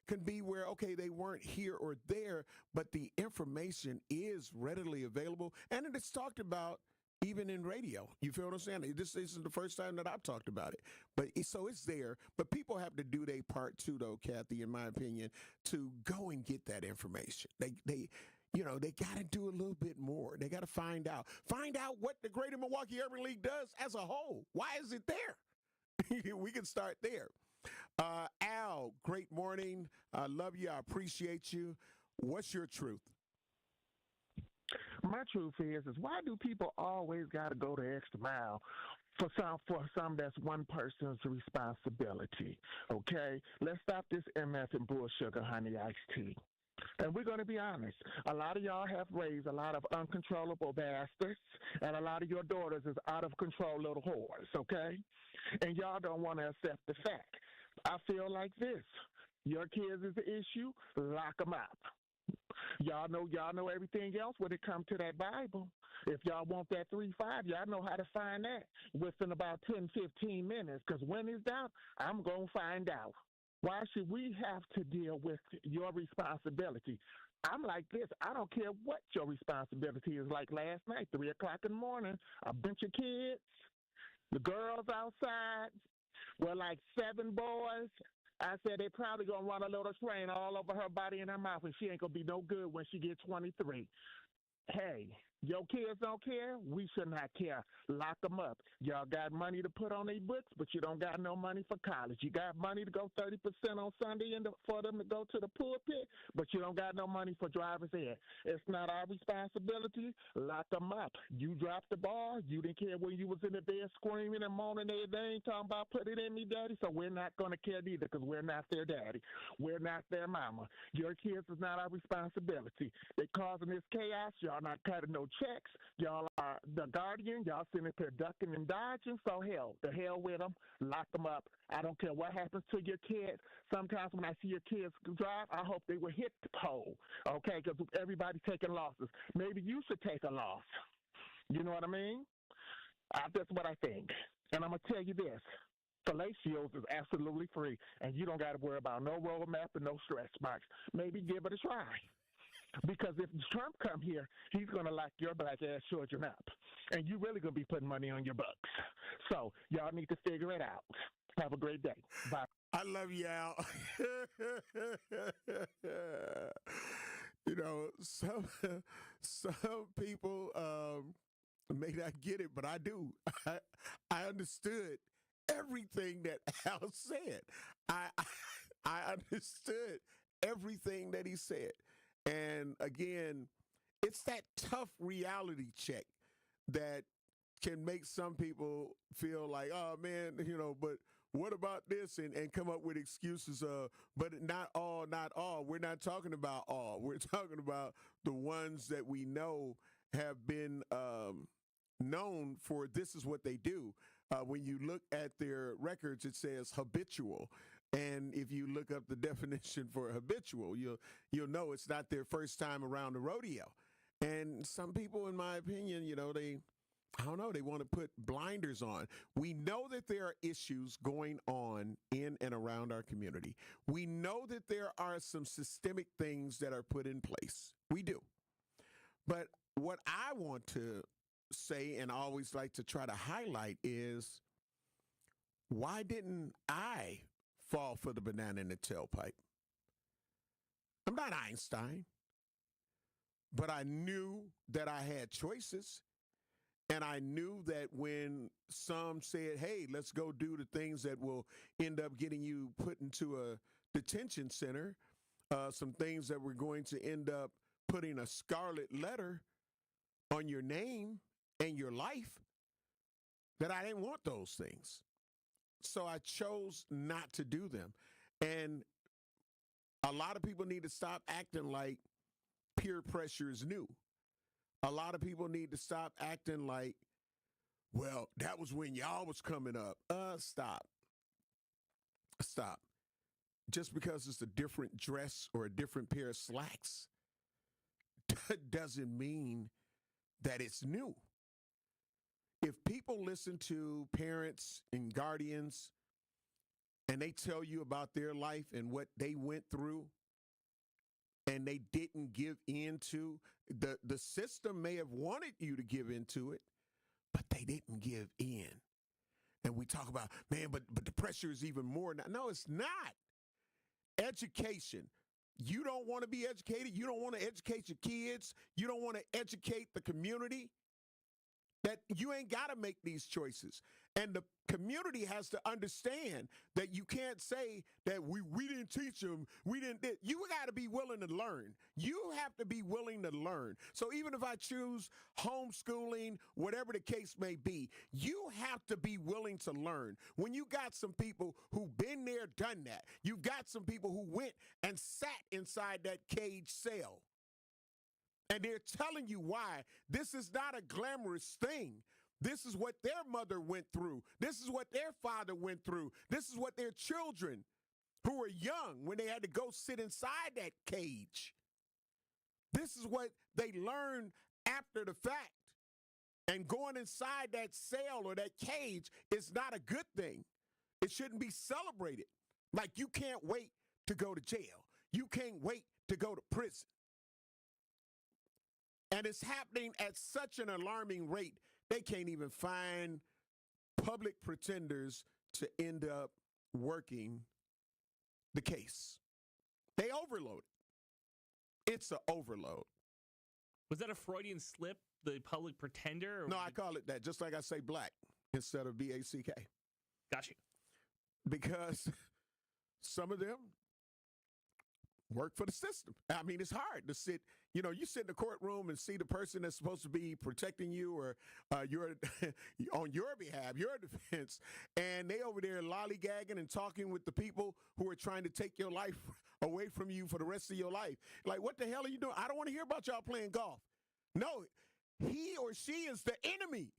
can be where, okay, they weren't here or there, but the information is readily available. And it is talked about even in radio. You feel what I'm saying? This isn't the first time that I've talked about it. But so it's there. But people have to do their part too, though, Kathy, in my opinion, to go and get that information. They got to do a little bit more. They got to find out what the Greater Milwaukee Urban League does as a whole. Why is it there? We can start there. Al, great morning. I love you. I appreciate you. What's your truth? My truth is why do people always got to go the extra mile for some that's one person's responsibility? Okay, let's stop this MF and bull sugar honey iced tea. And we're going to be honest. A lot of y'all have raised a lot of uncontrollable bastards, and a lot of your daughters is out of control little whores, okay? And y'all don't want to accept the fact. I feel like this. Your kids is the issue, lock them up. Y'all know everything else when it comes to that Bible. If y'all want that 3-5, y'all know how to find that within about 10, 15 minutes, because when it's down, I'm going to find out. Why should we have to deal with your responsibility? I'm like this. I don't care what your responsibility is. Like last night, 3 o'clock in the morning, a bunch of kids, the girls outside, were like 7 boys. I said they probably going to run a little train all over her body and her mouth, and she ain't going to be no good when she gets 23. Hey, your kids don't care. We should not care. Lock them up. Y'all got money to put on their books, but you don't got no money for college. You got money to go 30% on Sunday for them to go to the pulpit, but you don't got no money for driver's ed. It's not our responsibility. Lock them up. You dropped the ball. You didn't care when you was in the bed screaming and moaning. They ain't talking about put it in me, daddy, so we're not going to care neither because we're not their daddy. We're not their mama. Your kids is not our responsibility. They causing this chaos. Y'all not cutting no checks. Y'all are the guardian. Y'all sitting up here ducking and dodging. So the hell with them. Lock them up. I don't care what happens to your kids. Sometimes when I see your kids drive, I hope they will hit the pole. Okay, because everybody's taking losses. Maybe you should take a loss. You know what I mean? That's what I think. And I'm going to tell you this. Fellatio's is absolutely free, and you don't got to worry about no roadmap and no stretch marks. Maybe give it a try. Because if Trump come here, he's going to lock your black ass children up. And you really going to be putting money on your books. So y'all need to figure it out. Have a great day. Bye. I love you, Al. Some people may not get it, but I do. I understood everything that Al said. I understood everything that he said. And again, it's that tough reality check that can make some people feel like, oh man, but what about this? And come up with excuses but not all. We're not talking about all. We're talking about the ones that we know have been known for this is what they do. When you look at their records, it says habitual. And if you look up the definition for habitual, you'll know it's not their first time around the rodeo. And some people, in my opinion, they want to put blinders on. We know that there are issues going on in and around our community. We know that there are some systemic things that are put in place. We do. But what I want to say and always like to try to highlight is, why didn't I fall for the banana in the tailpipe? I'm not Einstein, but I knew that I had choices, and I knew that when some said, hey, let's go do the things that will end up getting you put into a detention center, some things that were going to end up putting a scarlet letter on your name and your life, that I didn't want those things. So I chose not to do them. And a lot of people need to stop acting like peer pressure is new. A lot of people need to stop acting like, well, that was when y'all was coming up. Stop. Just because it's a different dress or a different pair of slacks doesn't mean that it's new. If people listen to parents and guardians and they tell you about their life and what they went through and they didn't give in to, the system may have wanted you to give into it, but they didn't give in. And we talk about, man, but the pressure is even more now. No, it's not. Education. You don't want to be educated. You don't want to educate your kids. You don't want to educate the community. That you ain't got to make these choices. And the community has to understand that you can't say that we didn't teach them. You got to be willing to learn. You have to be willing to learn. So even if I choose homeschooling, whatever the case may be, you have to be willing to learn. When you got some people who've been there, done that, you've got some people who went and sat inside that cage cell. And they're telling you why this is not a glamorous thing. This is what their mother went through. This is what their father went through. This is what their children who were young when they had to go sit inside that cage. This is what they learned after the fact. And going inside that cell or that cage is not a good thing. It shouldn't be celebrated. Like you can't wait to go to jail. You can't wait to go to prison. And it's happening at such an alarming rate, they can't even find public pretenders to end up working the case. They overload it. It's an overload. Was that a Freudian slip, the public pretender? No, I call it that, just like I say black instead of B-A-C-K. Got you. Because some of them work for the system. I mean, it's hard to sit, you sit in the courtroom and see the person that's supposed to be protecting you or you're on your behalf, your defense, and they over there lollygagging and talking with the people who are trying to take your life away from you for the rest of your life. Like, what the hell are you doing? I don't want to hear about y'all playing golf. No, he or she is the enemy.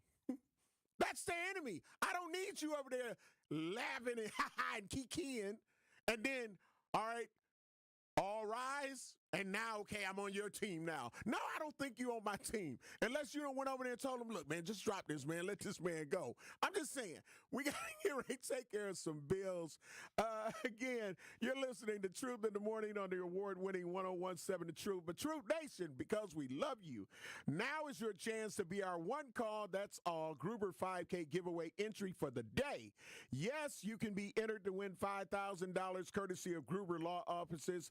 That's the enemy. I don't need you over there laughing and ha-ha and kikiing. And then, all right, all rise, and now, okay, I'm on your team now. No, I don't think you're on my team. Unless you don't went over there and told him, look, man, just drop this, man. Let this man go. I'm just saying, we got to get ready to take care of some bills. Again, you're listening to Truth in the Morning on the award-winning 101.7 The Truth. But Truth Nation, because we love you, now is your chance to be our one call, that's all, Gruber 5K giveaway entry for the day. Yes, you can be entered to win $5,000 courtesy of Gruber Law Offices.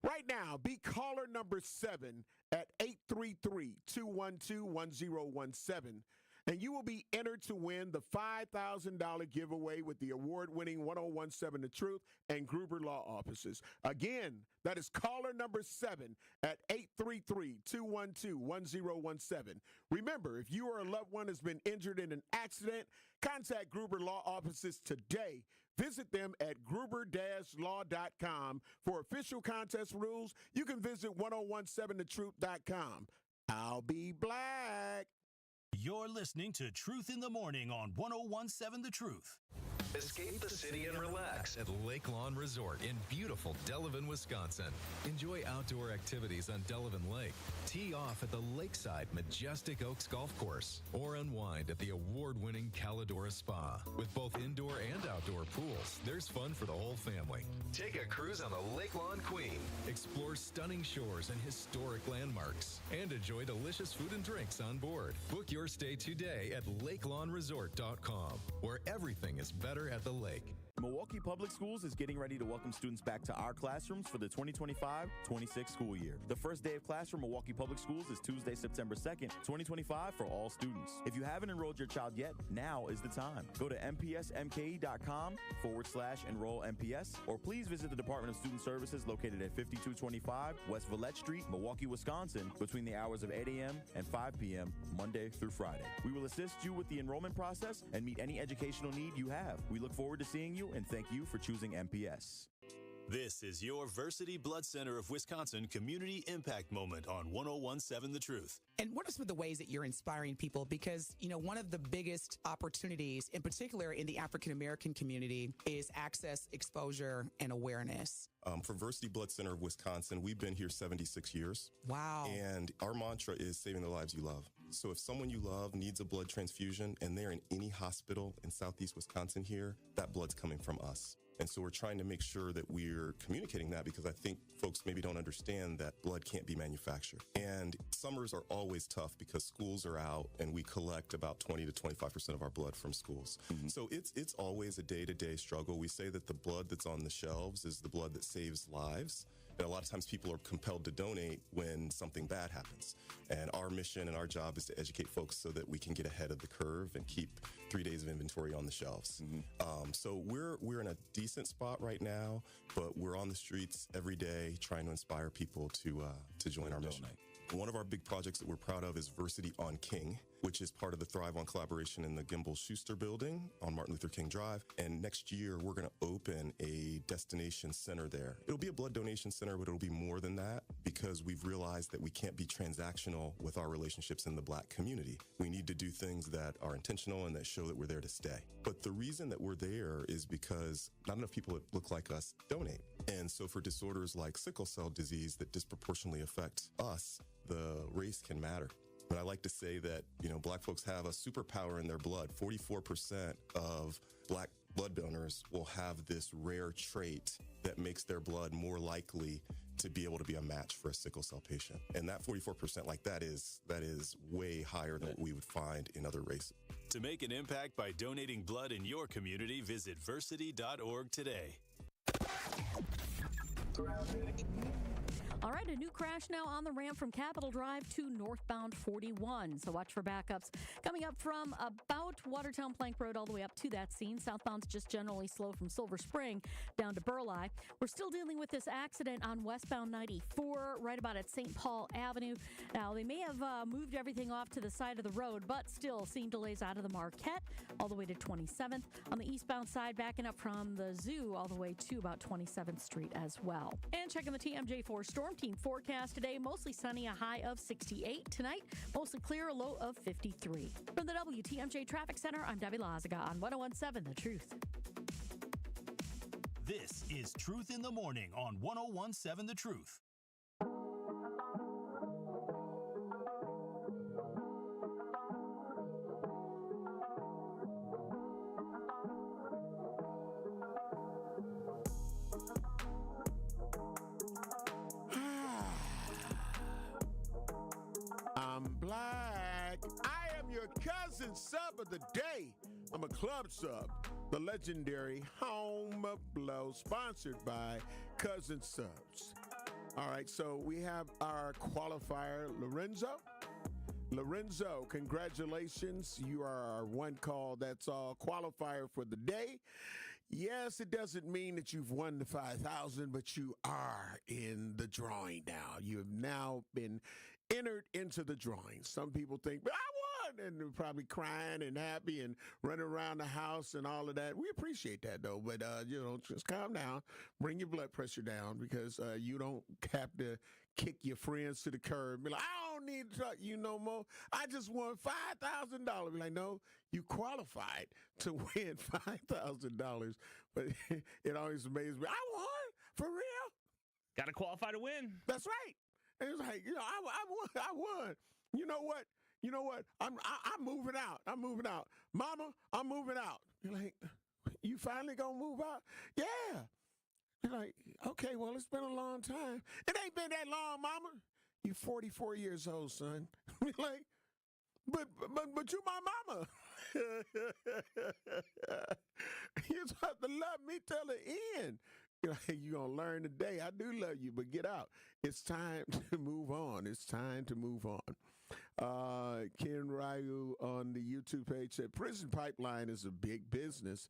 Right now, be caller number 7 at 833-212-1017, and you will be entered to win the $5,000 giveaway with the award-winning 101.7 The Truth and Gruber Law Offices. Again, that is caller number 7 at 833-212-1017. Remember, if you or a loved one has been injured in an accident, contact Gruber Law Offices today. Visit them at gruber-law.com. For official contest rules, you can visit 1017thetruth.com. I'll be black. You're listening to Truth in the Morning on 101.7 The Truth. Escape the city and relax at Lake Lawn Resort in beautiful Delavan, Wisconsin. Enjoy outdoor activities on Delavan Lake. Tee off at the lakeside Majestic Oaks Golf Course or unwind at the award-winning Calidora Spa. With both indoor and outdoor pools, there's fun for the whole family. Take a cruise on the Lake Lawn Queen. Explore stunning shores and historic landmarks. And enjoy delicious food and drinks on board. Book your stay today at lakelawnresort.com, where everything is better at the lake. Milwaukee Public Schools is getting ready to welcome students back to our classrooms for the 2025-26 school year. The first day of class for Milwaukee Public Schools is Tuesday, September 2nd, 2025 for all students. If you haven't enrolled your child yet, now is the time. Go to mpsmke.com/enroll-MPS, or please visit the Department of Student Services located at 5225 West Villette Street, Milwaukee, Wisconsin, between the hours of 8 a.m. and 5 p.m. Monday through Friday. We will assist you with the enrollment process and meet any educational need you have. We look forward to seeing you, and thank you for choosing MPS. This is your Versity Blood Center of Wisconsin Community Impact Moment on 1017 The Truth. And what are some of the ways that you're inspiring people? Because, one of the biggest opportunities, in particular in the African-American community, is access, exposure, and awareness. For Versity Blood Center of Wisconsin, we've been here 76 years. Wow. And our mantra is saving the lives you love. So if someone you love needs a blood transfusion and they're in any hospital in Southeast Wisconsin here, that blood's coming from us. And so we're trying to make sure that we're communicating that, because I think folks maybe don't understand that blood can't be manufactured. And summers are always tough because schools are out and we collect about 20 to 25% of our blood from schools. Mm-hmm. So it's always a day-to-day struggle. We say that the blood that's on the shelves is the blood that saves lives. And a lot of times people are compelled to donate when something bad happens. And our mission and our job is to educate folks so that we can get ahead of the curve and keep 3 days of inventory on the shelves. Mm-hmm. So we're in a decent spot right now, but we're on the streets every day trying to inspire people to join our mission. One of our big projects that we're proud of is Versity on King, which is part of the Thrive on collaboration in the Gimbel Schuster building on Martin Luther King Drive. And next year, we're going to open a destination center there. It'll be a blood donation center, but it'll be more than that, because we've realized that we can't be transactional with our relationships in the Black community. We need to do things that are intentional and that show that we're there to stay. But the reason that we're there is because not enough people that look like us donate. And so for disorders like sickle cell disease that disproportionately affect us, the race can matter. But I like to say that, Black folks have a superpower in their blood. 44% of Black blood donors will have this rare trait that makes their blood more likely to be able to be a match for a sickle cell patient. And that 44% that is way higher than what we would find in other races. To make an impact by donating blood in your community, visit versity.org today. All right, a new crash now on the ramp from Capitol Drive to northbound 41. So watch for backups coming up from about Watertown Plank Road all the way up to that scene. Southbound's just generally slow from Silver Spring down to Burleigh. We're still dealing with this accident on westbound 94 right about at St. Paul Avenue. Now, they may have moved everything off to the side of the road, but still seeing delays out of the Marquette all the way to 27th. On the eastbound side, backing up from the zoo all the way to about 27th Street as well. And checking the TMJ4 Storm Team forecast today, mostly sunny, a high of 68. Tonight, mostly clear, a low of 53. From the WTMJ Traffic Center, I'm Debbie Lazaga on 1017 The Truth. This is Truth in the Morning on 1017 The Truth. Black. I am your cousin sub of the day. I'm a club sub, the legendary Home Blow, sponsored by Cousin Subs. All right, so we have our qualifier, Lorenzo. Lorenzo, congratulations. You are our one call, that's all qualifier for the day. Yes, it doesn't mean that you've won the 5,000, but you are in the drawing now. You have now been entered into the drawing. Some people think, but I won, and they're probably crying and happy and running around the house and all of that. We appreciate that, though, but, just calm down, bring your blood pressure down, because you don't have to kick your friends to the curb. Be like, I don't need to talk to you no more. I just won $5,000. Be like, no, you qualified to win $5,000. But it always amazes me. I won? For real? Got to qualify to win. That's right. And it's like, I won. You know what? I'm moving out. Mama, I'm moving out. You're like, you finally gonna move out? Yeah. You're like, okay, well, it's been a long time. It ain't been that long, Mama. You 44 years old, son. Like, but you my mama. You just have to love me till the end. You're going to learn today. I do love you, but get out. It's time to move on. Ken Ryu on the YouTube page said, prison pipeline is a big business.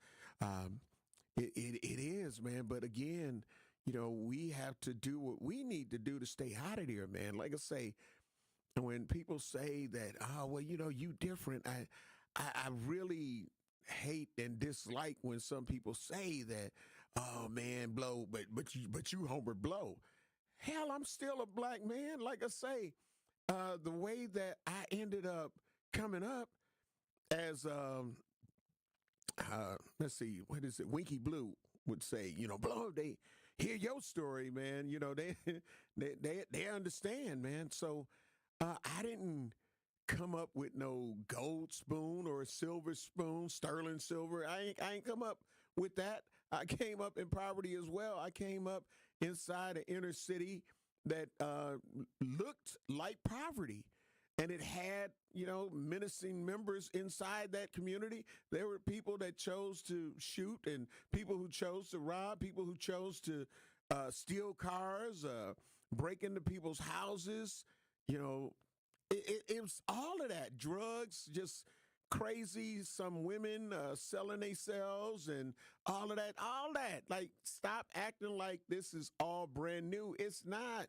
It is, man. But again, we have to do what we need to do to stay out of here, man. Like I say, when people say that, oh, well, you different, I really hate and dislike when some people say that, oh man, blow, but you Homer blow. Hell, I'm still a black man. Like I say, the way that I ended up coming up as let's see, what is it? Winky Blue would say, blow, they hear your story, man. They understand, man. So I didn't come up with no gold spoon or a silver spoon, sterling silver. I ain't come up with that. I came up in poverty as well. I came up inside an inner city that looked like poverty. And it had, menacing members inside that community. There were people that chose to shoot and people who chose to rob, people who chose to steal cars, break into people's houses. It was all of that. Drugs, just crazy. Some women selling themselves and all of that. All that. Like, stop acting like this is all brand new. It's not.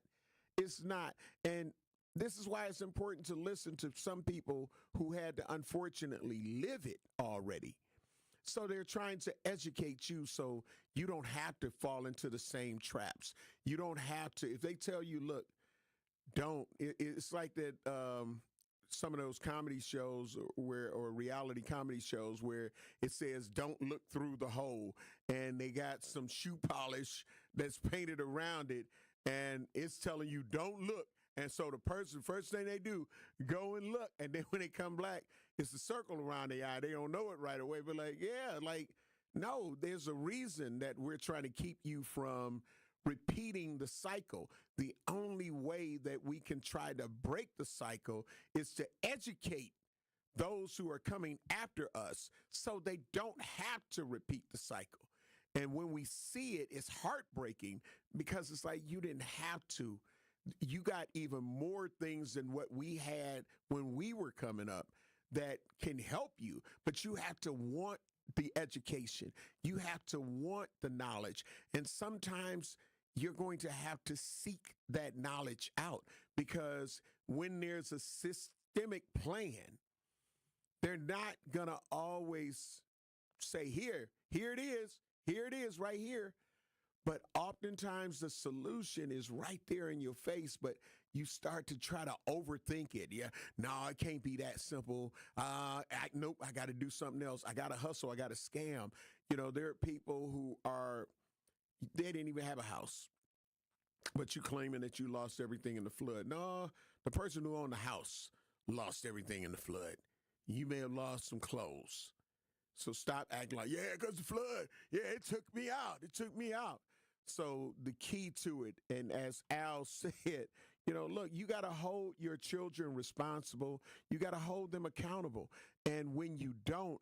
It's not. And this is why it's important to listen to some people who had to unfortunately live it already. So they're trying to educate you so you don't have to fall into the same traps. You don't have to. If they tell you, look, don't. It's like that. Some of those comedy shows or reality comedy shows where it says, don't look through the hole. And they got some shoe polish that's painted around it. And it's telling you, don't look. And so the person, first thing they do, go and look. And then when they come back, it's a circle around the eye. They don't know it right away. But no, there's a reason that we're trying to keep you from repeating the cycle. The only way that we can try to break the cycle is to educate those who are coming after us so they don't have to repeat the cycle. And when we see it, it's heartbreaking because it's like you didn't have to. You got even more things than what we had when we were coming up that can help you, but you have to want the education. You have to want the knowledge. And sometimes you're going to have to seek that knowledge out because when there's a systemic plan, they're not going to always say, here it is right here. But oftentimes the solution is right there in your face, but you start to try to overthink it. Yeah, no, it can't be that simple. Nope, I got to do something else. I got to hustle. I got to scam. There are people who they didn't even have a house, but you claiming that you lost everything in the flood. No, the person who owned the house lost everything in the flood. You may have lost some clothes. So stop acting like, because the flood, it took me out. It took me out. So the key to it, and as Al said, look, you got to hold your children responsible. You got to hold them accountable. And when you don't,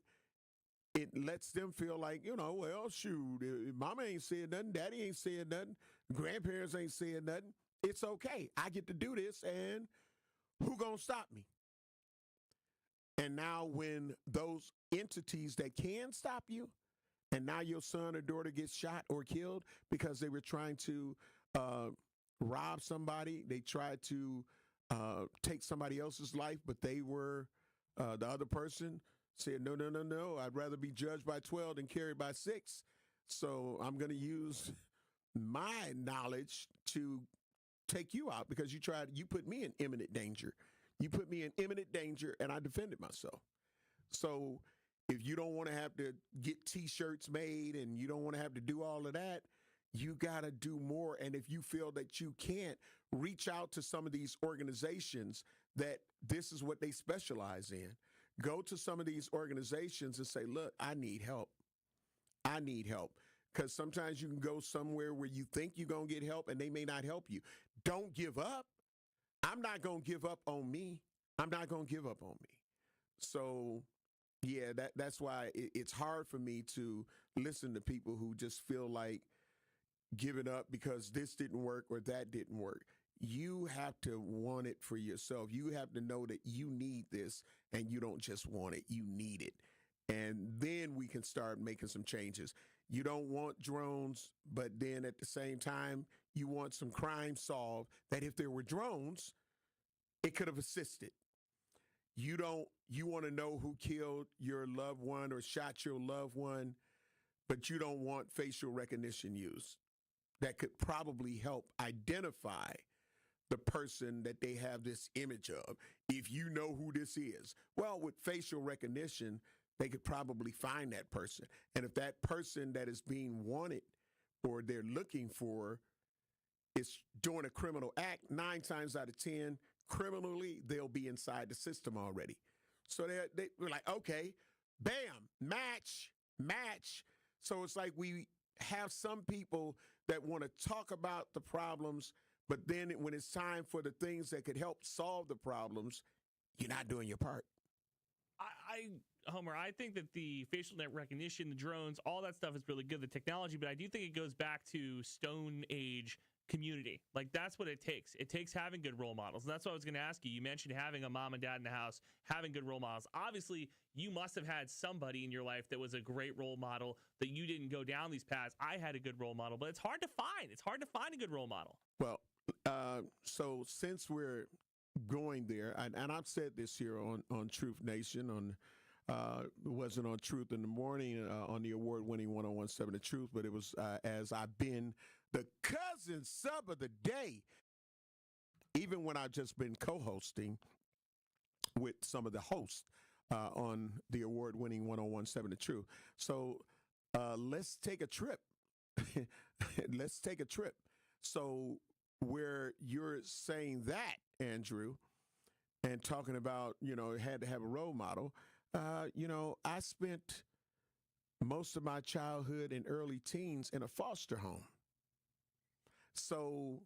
it lets them feel like, well, shoot, mama ain't saying nothing, daddy ain't saying nothing, grandparents ain't saying nothing. It's okay. I get to do this, and who gonna stop me? And now when those entities that can stop you, and now your son or daughter gets shot or killed because they were trying to rob somebody, they tried to take somebody else's life, but they were, the other person said, no, I'd rather be judged by 12 than carried by 6. So I'm going to use my knowledge to take you out because you put me in imminent danger. You put me in imminent danger, and I defended myself. So if you don't want to have to get T-shirts made and you don't want to have to do all of that, you got to do more. And if you feel that you can't, reach out to some of these organizations that this is what they specialize in. Go to some of these organizations and say, look, I need help. I need help. Because sometimes you can go somewhere where you think you're going to get help and they may not help you. Don't give up. I'm not going to give up on me. I'm not going to give up on me. So, yeah, that's why it's hard for me to listen to people who just feel like giving up because this didn't work or that didn't work. You have to want it for yourself. You have to know that you need this and you don't just want it. You need it. And then we can start making some changes. You don't want drones, but then at the same time, you want some crime solved that if there were drones, it could have assisted. You want to know who killed your loved one or shot your loved one. but you don't want facial recognition used. That could probably help identify the person that they have this image of. If you know who this is, well, with facial recognition, they could probably find that person. And if that person that is being wanted or they're looking for is doing a criminal act, 9 times out of 10, criminally, they'll be inside the system already. So they were like, okay, bam, match. So it's like we have some people that want to talk about the problems, but then when it's time for the things that could help solve the problems, you're not doing your part. Homer, I think that the facial net recognition, the drones, all that stuff is really good, the technology, but I do think it goes back to Stone Age community. Like, that's what it takes. It takes having good role models. And that's what I was going to ask you. You mentioned having a mom and dad in the house, having good role models. Obviously, you must have had somebody in your life that was a great role model, that you didn't go down these paths. I had a good role model, but it's hard to find. It's hard to find a good role model. Well, so since we're going there, and I've said this here on Truth Nation, it wasn't on Truth in the Morning on the award-winning 101.7 The Truth, but it was as I've been the cousin sub of the day, even when I've just been co-hosting with some of the hosts on the award-winning 101.7 The Truth. So let's take a trip. Let's take a trip. So where you're saying that, Andrew, and talking about, had to have a role model, I spent most of my childhood and early teens in a foster home. So,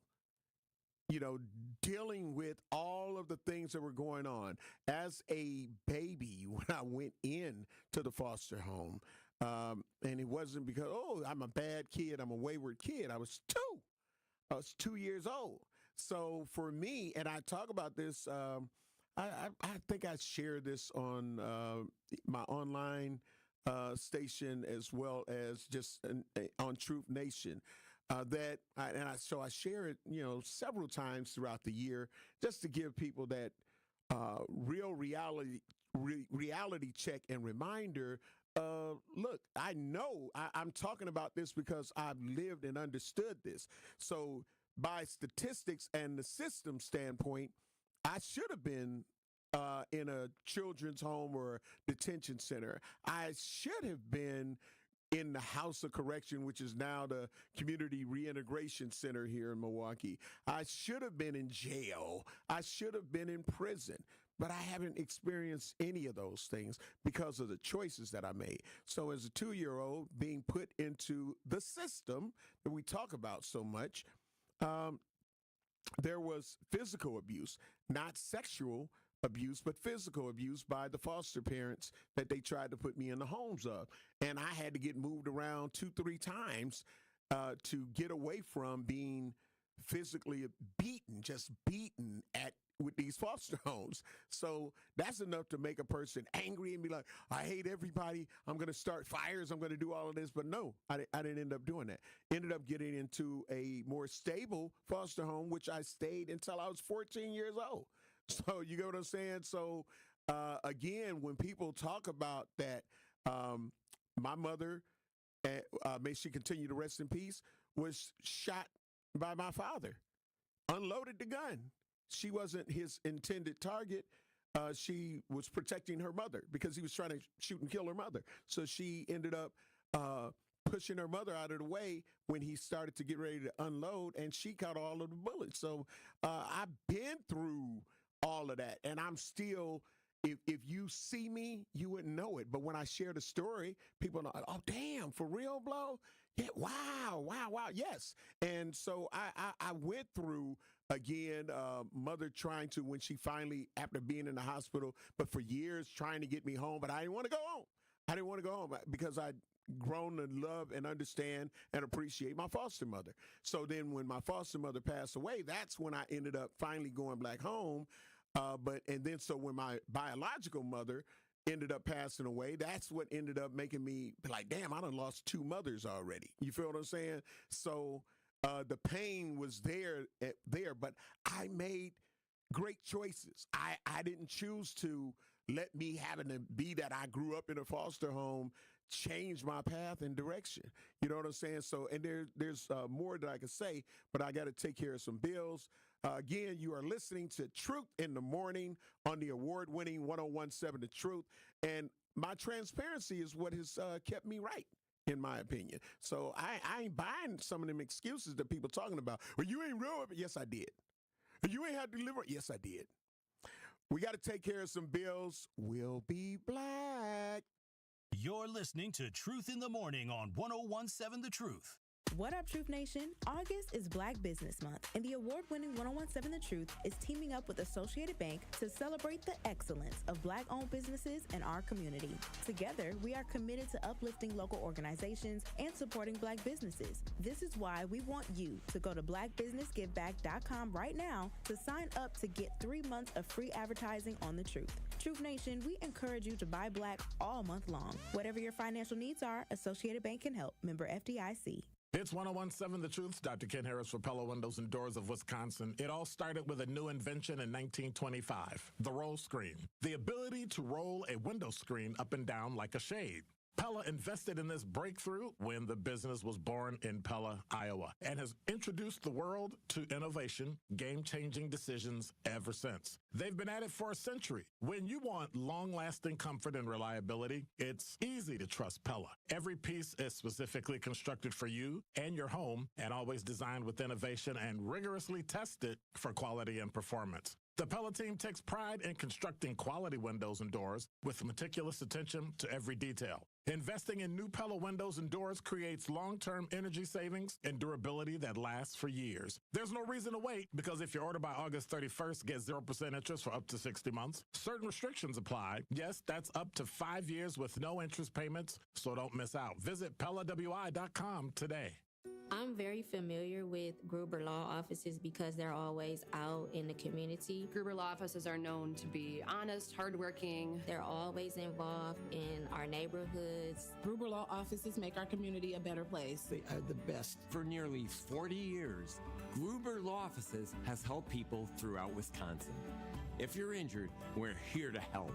dealing with all of the things that were going on as a baby when I went in to the foster home, and it wasn't because, I'm a bad kid, I'm a wayward kid. I was 2 years old. So for me, and I talk about this, I think I shared this on my online station as well as just on Truth Nation. So I share it, several times throughout the year, just to give people that real reality check and reminder. Look, I know I'm talking about this because I've lived and understood this. So by statistics and the system standpoint, I should have been in a children's home or detention center. I should have been in the House of Correction, which is now the Community Reintegration Center here in Milwaukee. I should have been in jail. I should have been in prison. But I haven't experienced any of those things because of the choices that I made. So as a 2-year-old being put into the system that we talk about so much, there was physical abuse, not sexual abuse, but physical abuse by the foster parents that they tried to put me in the homes of. And I had to get moved around 2-3 times to get away from being physically beaten with these foster homes. So that's enough to make a person angry and be like, I hate everybody. I'm going to start fires. I'm going to do all of this. But no, I didn't end up doing that. Ended up getting into a more stable foster home, which I stayed until I was 14 years old. So you get what I'm saying? So again, when people talk about that, my mother, may she continue to rest in peace, was shot by my father, unloaded the gun. She wasn't his intended target. She was protecting her mother because he was trying to shoot and kill her mother. So she ended up pushing her mother out of the way when he started to get ready to unload, and she caught all of the bullets. So I've been through all of that, and I'm still, if you see me, you wouldn't know it. But when I share the story, people know, oh, damn, for real, Blow? Yeah, wow, yes. And so I went through, again, mother trying to, when she finally, after being in the hospital, but for years trying to get me home, but I didn't want to go home. I didn't want to go home because I'd grown to love and understand and appreciate my foster mother. So then when my foster mother passed away, that's when I ended up finally going back home. So when my biological mother ended up passing away, that's what ended up making me like, damn, I done lost 2 mothers already. You feel what I'm saying? So the pain was there, but I made great choices. I didn't choose to let me having to be that I grew up in a foster home changed my path and direction. You know what I'm saying? So, and there's more that I can say, but I got to take care of some bills. Again, you are listening to Truth in the Morning on the award-winning 101.7 The Truth. And my transparency is what has kept me right, in my opinion. So I ain't buying some of them excuses that people talking about. Well, you ain't real. Yes, I did. You ain't had to deliver. Yes, I did. We got to take care of some bills. We'll be black. You're listening to Truth in the Morning on 101.7 The Truth. What up, Truth Nation? August is Black Business Month, and the award-winning 101.7 The Truth is teaming up with Associated Bank to celebrate the excellence of Black-owned businesses in our community. Together, we are committed to uplifting local organizations and supporting Black businesses. This is why we want you to go to blackbusinessgiveback.com right now to sign up to get 3 months of free advertising on The Truth. Truth Nation, we encourage you to buy Black all month long. Whatever your financial needs are, Associated Bank can help. Member FDIC. It's 101.7 The Truth. Dr. Ken Harris for Pella Windows and Doors of Wisconsin. It all started with a new invention in 1925, the roll screen. The ability to roll a window screen up and down like a shade. Pella invested in this breakthrough when the business was born in Pella, Iowa, and has introduced the world to innovation, game-changing decisions ever since. They've been at it for a century. When you want long-lasting comfort and reliability, it's easy to trust Pella. Every piece is specifically constructed for you and your home, and always designed with innovation and rigorously tested for quality and performance. The Pella team takes pride in constructing quality windows and doors with meticulous attention to every detail. Investing in new Pella windows and doors creates long-term energy savings and durability that lasts for years. There's no reason to wait, because if you order by August 31st, get 0% interest for up to 60 months. Certain restrictions apply. Yes, that's up to 5 years with no interest payments, so don't miss out. Visit PellaWI.com today. I'm very familiar with Gruber Law Offices because they're always out in the community. Gruber Law Offices are known to be honest, hardworking. They're always involved in our neighborhoods. Gruber Law Offices make our community a better place. They are the best. For nearly 40 years, Gruber Law Offices has helped people throughout Wisconsin. If you're injured, we're here to help.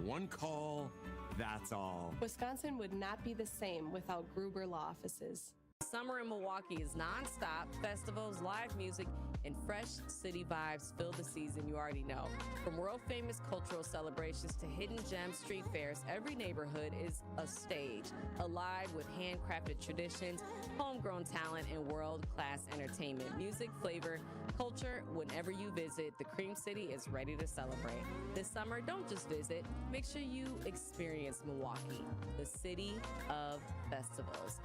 One call, that's all. Wisconsin would not be the same without Gruber Law Offices. Summer in Milwaukee is nonstop. Festivals, live music, and fresh city vibes fill the season you already know. From world-famous cultural celebrations to hidden gem street fairs, every neighborhood is a stage, alive with handcrafted traditions, homegrown talent, and world-class entertainment. Music, flavor, culture, whenever you visit, the Cream City is ready to celebrate. This summer, don't just visit. Make sure you experience Milwaukee, the city of festivals.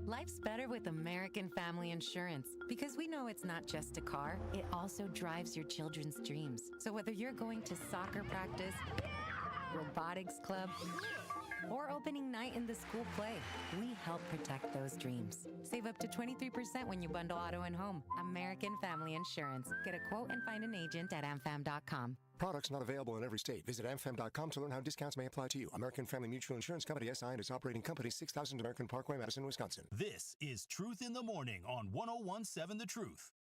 Life's better with American Family Insurance because we know it's not just a car, it also drives your children's dreams. So whether you're going to soccer practice, robotics club, or opening night in the school play, we help protect those dreams. Save up to 23% when you bundle auto and home. American Family Insurance. Get a quote and find an agent at amfam.com. Products not available in every state. Visit amfam.com to learn how discounts may apply to you. American Family Mutual Insurance Company, SI, and its operating company, 6000 American Parkway, Madison, Wisconsin. This is Truth in the Morning on 101.7 The Truth.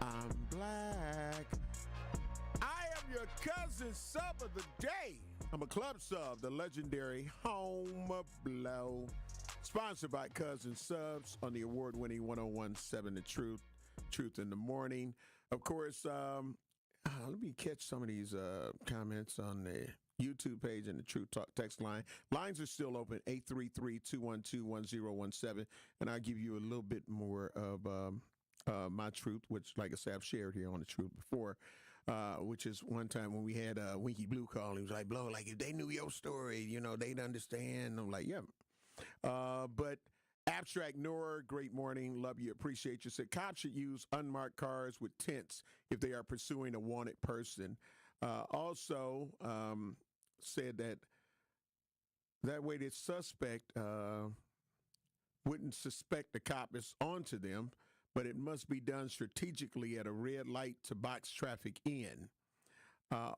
I'm black. I am your cousin sub of the day. I'm a club sub, the legendary Home Blow. Sponsored by Cousin Subs on the award-winning 101.7 The Truth, Truth in the Morning. Of course, let me catch some of these comments on the YouTube page and the Truth Talk text line. Lines are still open, 833-212-1017, and I'll give you a little bit more of my truth, which, like I said, I've shared here on the Truth before, which is one time when we had Winky Blue call. He was like, Blow, like, if they knew your story, you know, they'd understand. I'm like, yeah. But Abstract Nora, great morning. Love you. Appreciate you. Said cops should use unmarked cars with tents if they are pursuing a wanted person. Also said that way the suspect wouldn't suspect the cop is onto them, but it must be done strategically at a red light to box traffic in.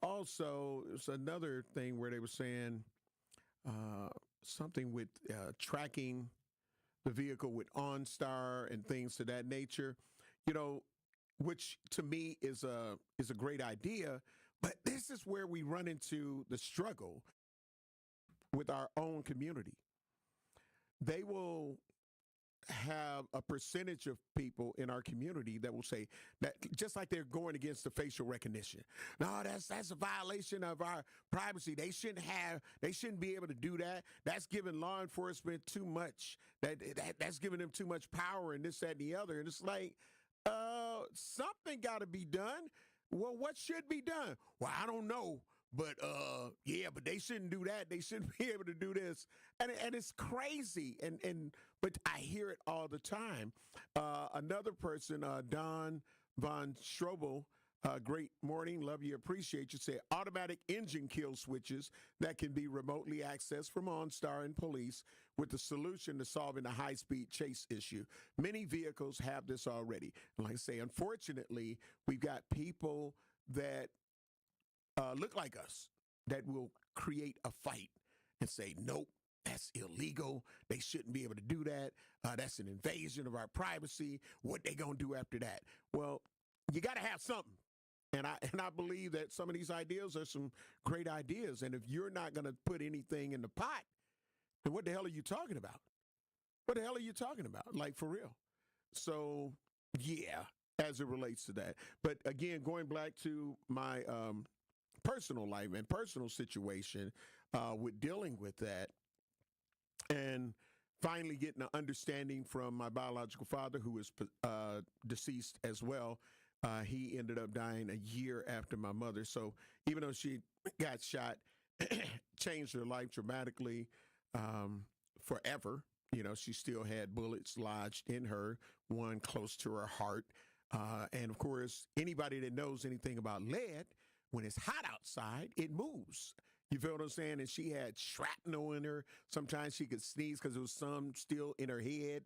Also, it's another thing where they were saying something with tracking the vehicle with OnStar and things to that nature. You know, which to me is a great idea. But this is where we run into the struggle with our own community. They will have a percentage of people in our community that will say that, just like they're going against the facial recognition. No, that's a violation of our privacy. They shouldn't be able to do that. That's giving law enforcement too much. That's giving them too much power and this, that, and the other. And it's like, something got to be done. Well, what should be done? Well, I don't know. But but they shouldn't do that. They shouldn't be able to do this, and it's crazy. But I hear it all the time. Another person, Don Von Strobel, great morning, love you, appreciate you. Say automatic engine kill switches that can be remotely accessed from OnStar and police with the solution to solving the high-speed chase issue. Many vehicles have this already. And like I say, unfortunately, we've got people that look like us that will create a fight and say, nope, that's illegal. They shouldn't be able to do that. That's an invasion of our privacy. What they gonna do after that? Well, you got to have something. And I believe that some of these ideas are some great ideas. And if you're not going to put anything in the pot, then what the hell are you talking about? What the hell are you talking about? Like, for real. So, yeah, as it relates to that. But again, going back to my personal life and personal situation with dealing with that and finally getting an understanding from my biological father, who is deceased as well. He ended up dying a year after my mother. So even though she got shot, changed her life dramatically forever, she still had bullets lodged in her, one close to her heart. And of course, anybody that knows anything about lead, when it's hot outside, it moves. You feel what I'm saying? And she had shrapnel in her. Sometimes she could sneeze because there was some still in her head.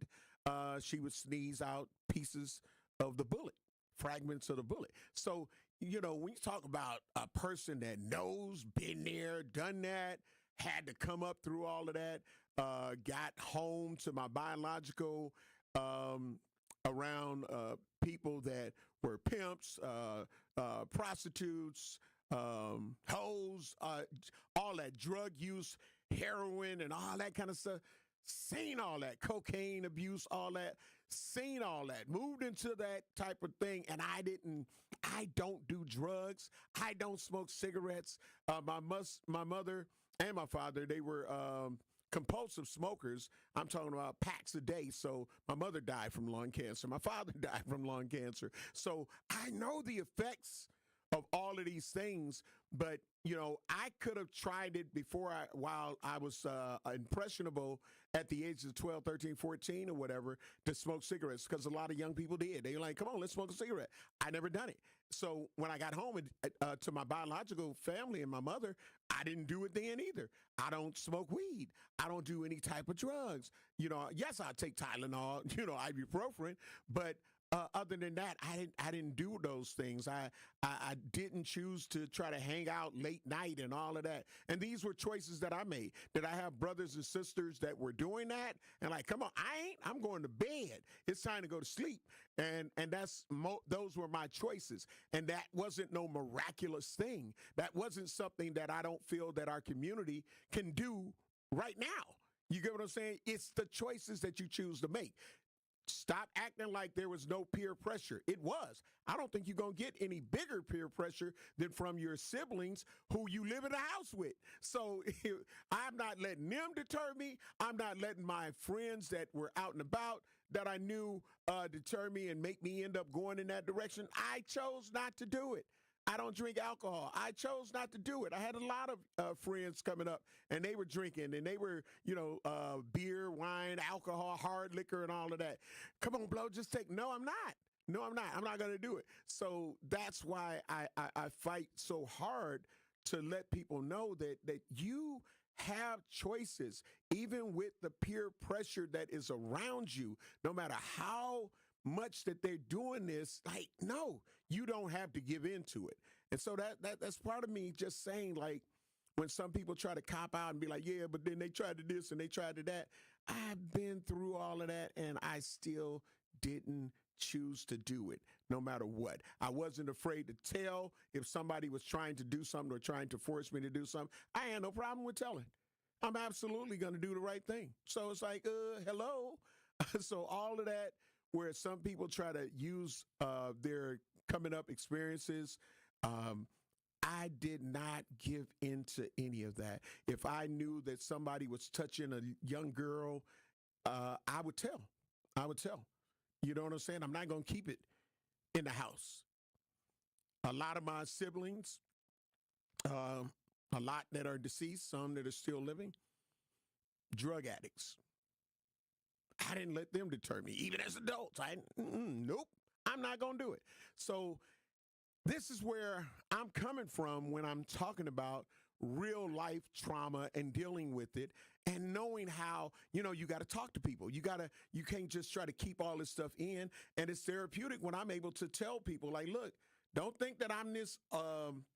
She would sneeze out pieces of the bullet, fragments of the bullet. So, when you talk about a person that knows, been there, done that, had to come up through all of that, got home to my biological around people that were pimps, prostitutes, hoes, all that drug use, heroin and all that kind of stuff. Seen all that, cocaine abuse, all that, seen all that, moved into that type of thing. And I don't do drugs. I don't smoke cigarettes. My mother and my father, they were compulsive smokers. I'm talking about packs a day. So my mother died from lung cancer. My father died from lung cancer. So I know the effects of all of these things, but I could have tried it while I was impressionable at the ages of 12, 13, 14 or whatever, to smoke cigarettes, because a lot of young people did. They were like, come on, let's smoke a cigarette. I never done it. So when I got home to my biological family and my mother, I didn't do it then either. I don't smoke weed. I don't do any type of drugs. Yes, I take Tylenol, ibuprofen, but other than that, I didn't do those things. I didn't choose to try to hang out late night and all of that. And these were choices that I made. Did I have brothers and sisters that were doing that? And like, come on, I'm going to bed. It's time to go to sleep. And those were my choices. And that wasn't no miraculous thing. That wasn't something that I don't feel that our community can do right now. You get what I'm saying? It's the choices that you choose to make. Stop acting like there was no peer pressure. It was. I don't think you're going to get any bigger peer pressure than from your siblings who you live in a house with. So I'm not letting them deter me. I'm not letting my friends that were out and about that I knew deter me and make me end up going in that direction. I chose not to do it. I don't drink alcohol. I chose not to do it. I had a lot of friends coming up, and they were drinking, and they were, beer, wine, alcohol, hard liquor, and all of that. Come on, Blow, just take. No, I'm not. No, I'm not. I'm not going to do it. So that's why I fight so hard to let people know that you have choices, even with the peer pressure that is around you, no matter how much that they're doing this. Like, no, you don't have to give in to it. And so that's part of me just saying, like, when some people try to cop out and be like, yeah, but then they tried to this and they tried to that. I've been through all of that, and I still didn't choose to do it no matter what. I wasn't afraid to tell if somebody was trying to do something or trying to force me to do something. I had no problem with telling. I'm absolutely going to do the right thing. So it's like, hello. So all of that, where some people try to use their coming up experiences, I did not give into any of that. If I knew that somebody was touching a young girl, I would tell. You know what I'm saying? I'm not going to keep it in the house. A lot of my siblings, a lot that are deceased, some that are still living, drug addicts. I didn't let them deter me, even as adults. Nope, I'm not going to do it. So this is where I'm coming from when I'm talking about real life trauma and dealing with it and knowing how, you got to talk to people. You can't just try to keep all this stuff in. And it's therapeutic when I'm able to tell people, like, look, don't think that I'm this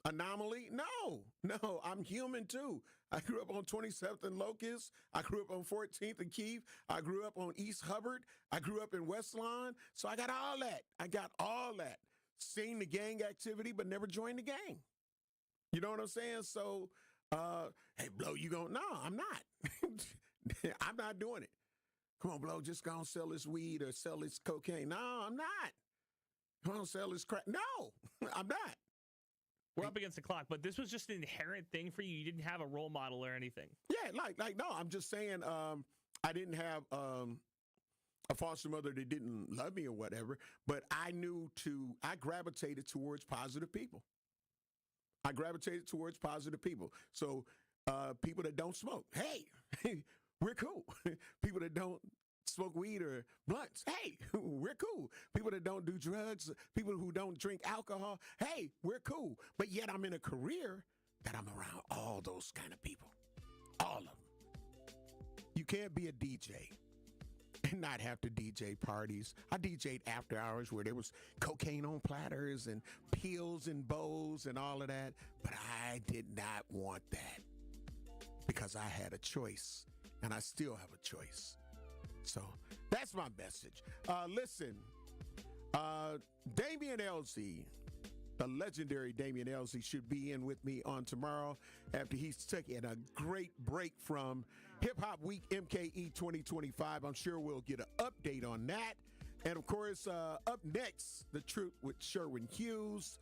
anomaly. No, I'm human too. I grew up on 27th and Locust. I grew up on 14th and Keith. I grew up on East Hubbard. I grew up in West Lawn. So I got all that. Seen the gang activity, but never joined the gang. You know what I'm saying? So, hey, Blow, you going? No, I'm not. I'm not doing it. Come on, Blow, just go and sell this weed or sell this cocaine. No, I'm not. Come on, sell this crack. No, I'm not. We're up against the clock, but this was just an inherent thing for you. You didn't have a role model or anything. Yeah, no, I'm just saying I didn't have a foster mother that didn't love me or whatever, but I gravitated towards positive people. So people that don't smoke, hey, we're cool. People that don't smoke weed or blunts, hey, we're cool. People that don't do drugs, people who don't drink alcohol, hey, we're cool. But yet I'm in a career that I'm around all those kind of people. All of them. You can't be a DJ and not have to DJ parties. I DJ'd after hours where there was cocaine on platters and pills and bowls and all of that. But I did not want that because I had a choice and I still have a choice. So that's my message. Listen, Damian Elzy, the legendary Damian Elzy, should be in with me on tomorrow after he's taking a great break from Hip Hop Week MKE 2025. I'm sure we'll get an update on that. And of course, up next, The Truth with Sherwin Hughes.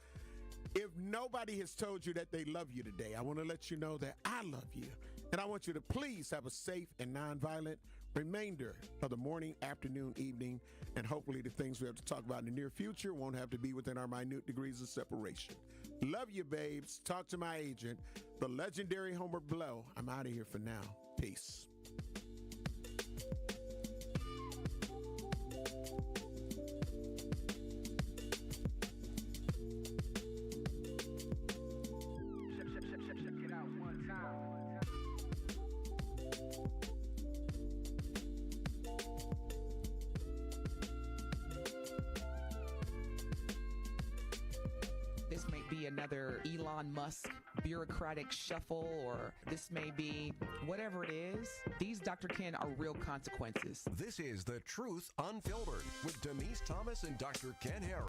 If nobody has told you that they love you today, I want to let you know that I love you. And I want you to please have a safe and nonviolent remainder of the morning, afternoon, evening, and hopefully the things we have to talk about in the near future won't have to be within our minute degrees of separation. Love you, babes. Talk to my agent, the legendary Homer Blow. I'm out of here for now. Peace. This may be another Elon Musk bureaucratic shuffle, or this may be whatever it is. These, Dr. Ken, are real consequences. This is The Truth Unfiltered with Denise Thomas and Dr. Ken Harris.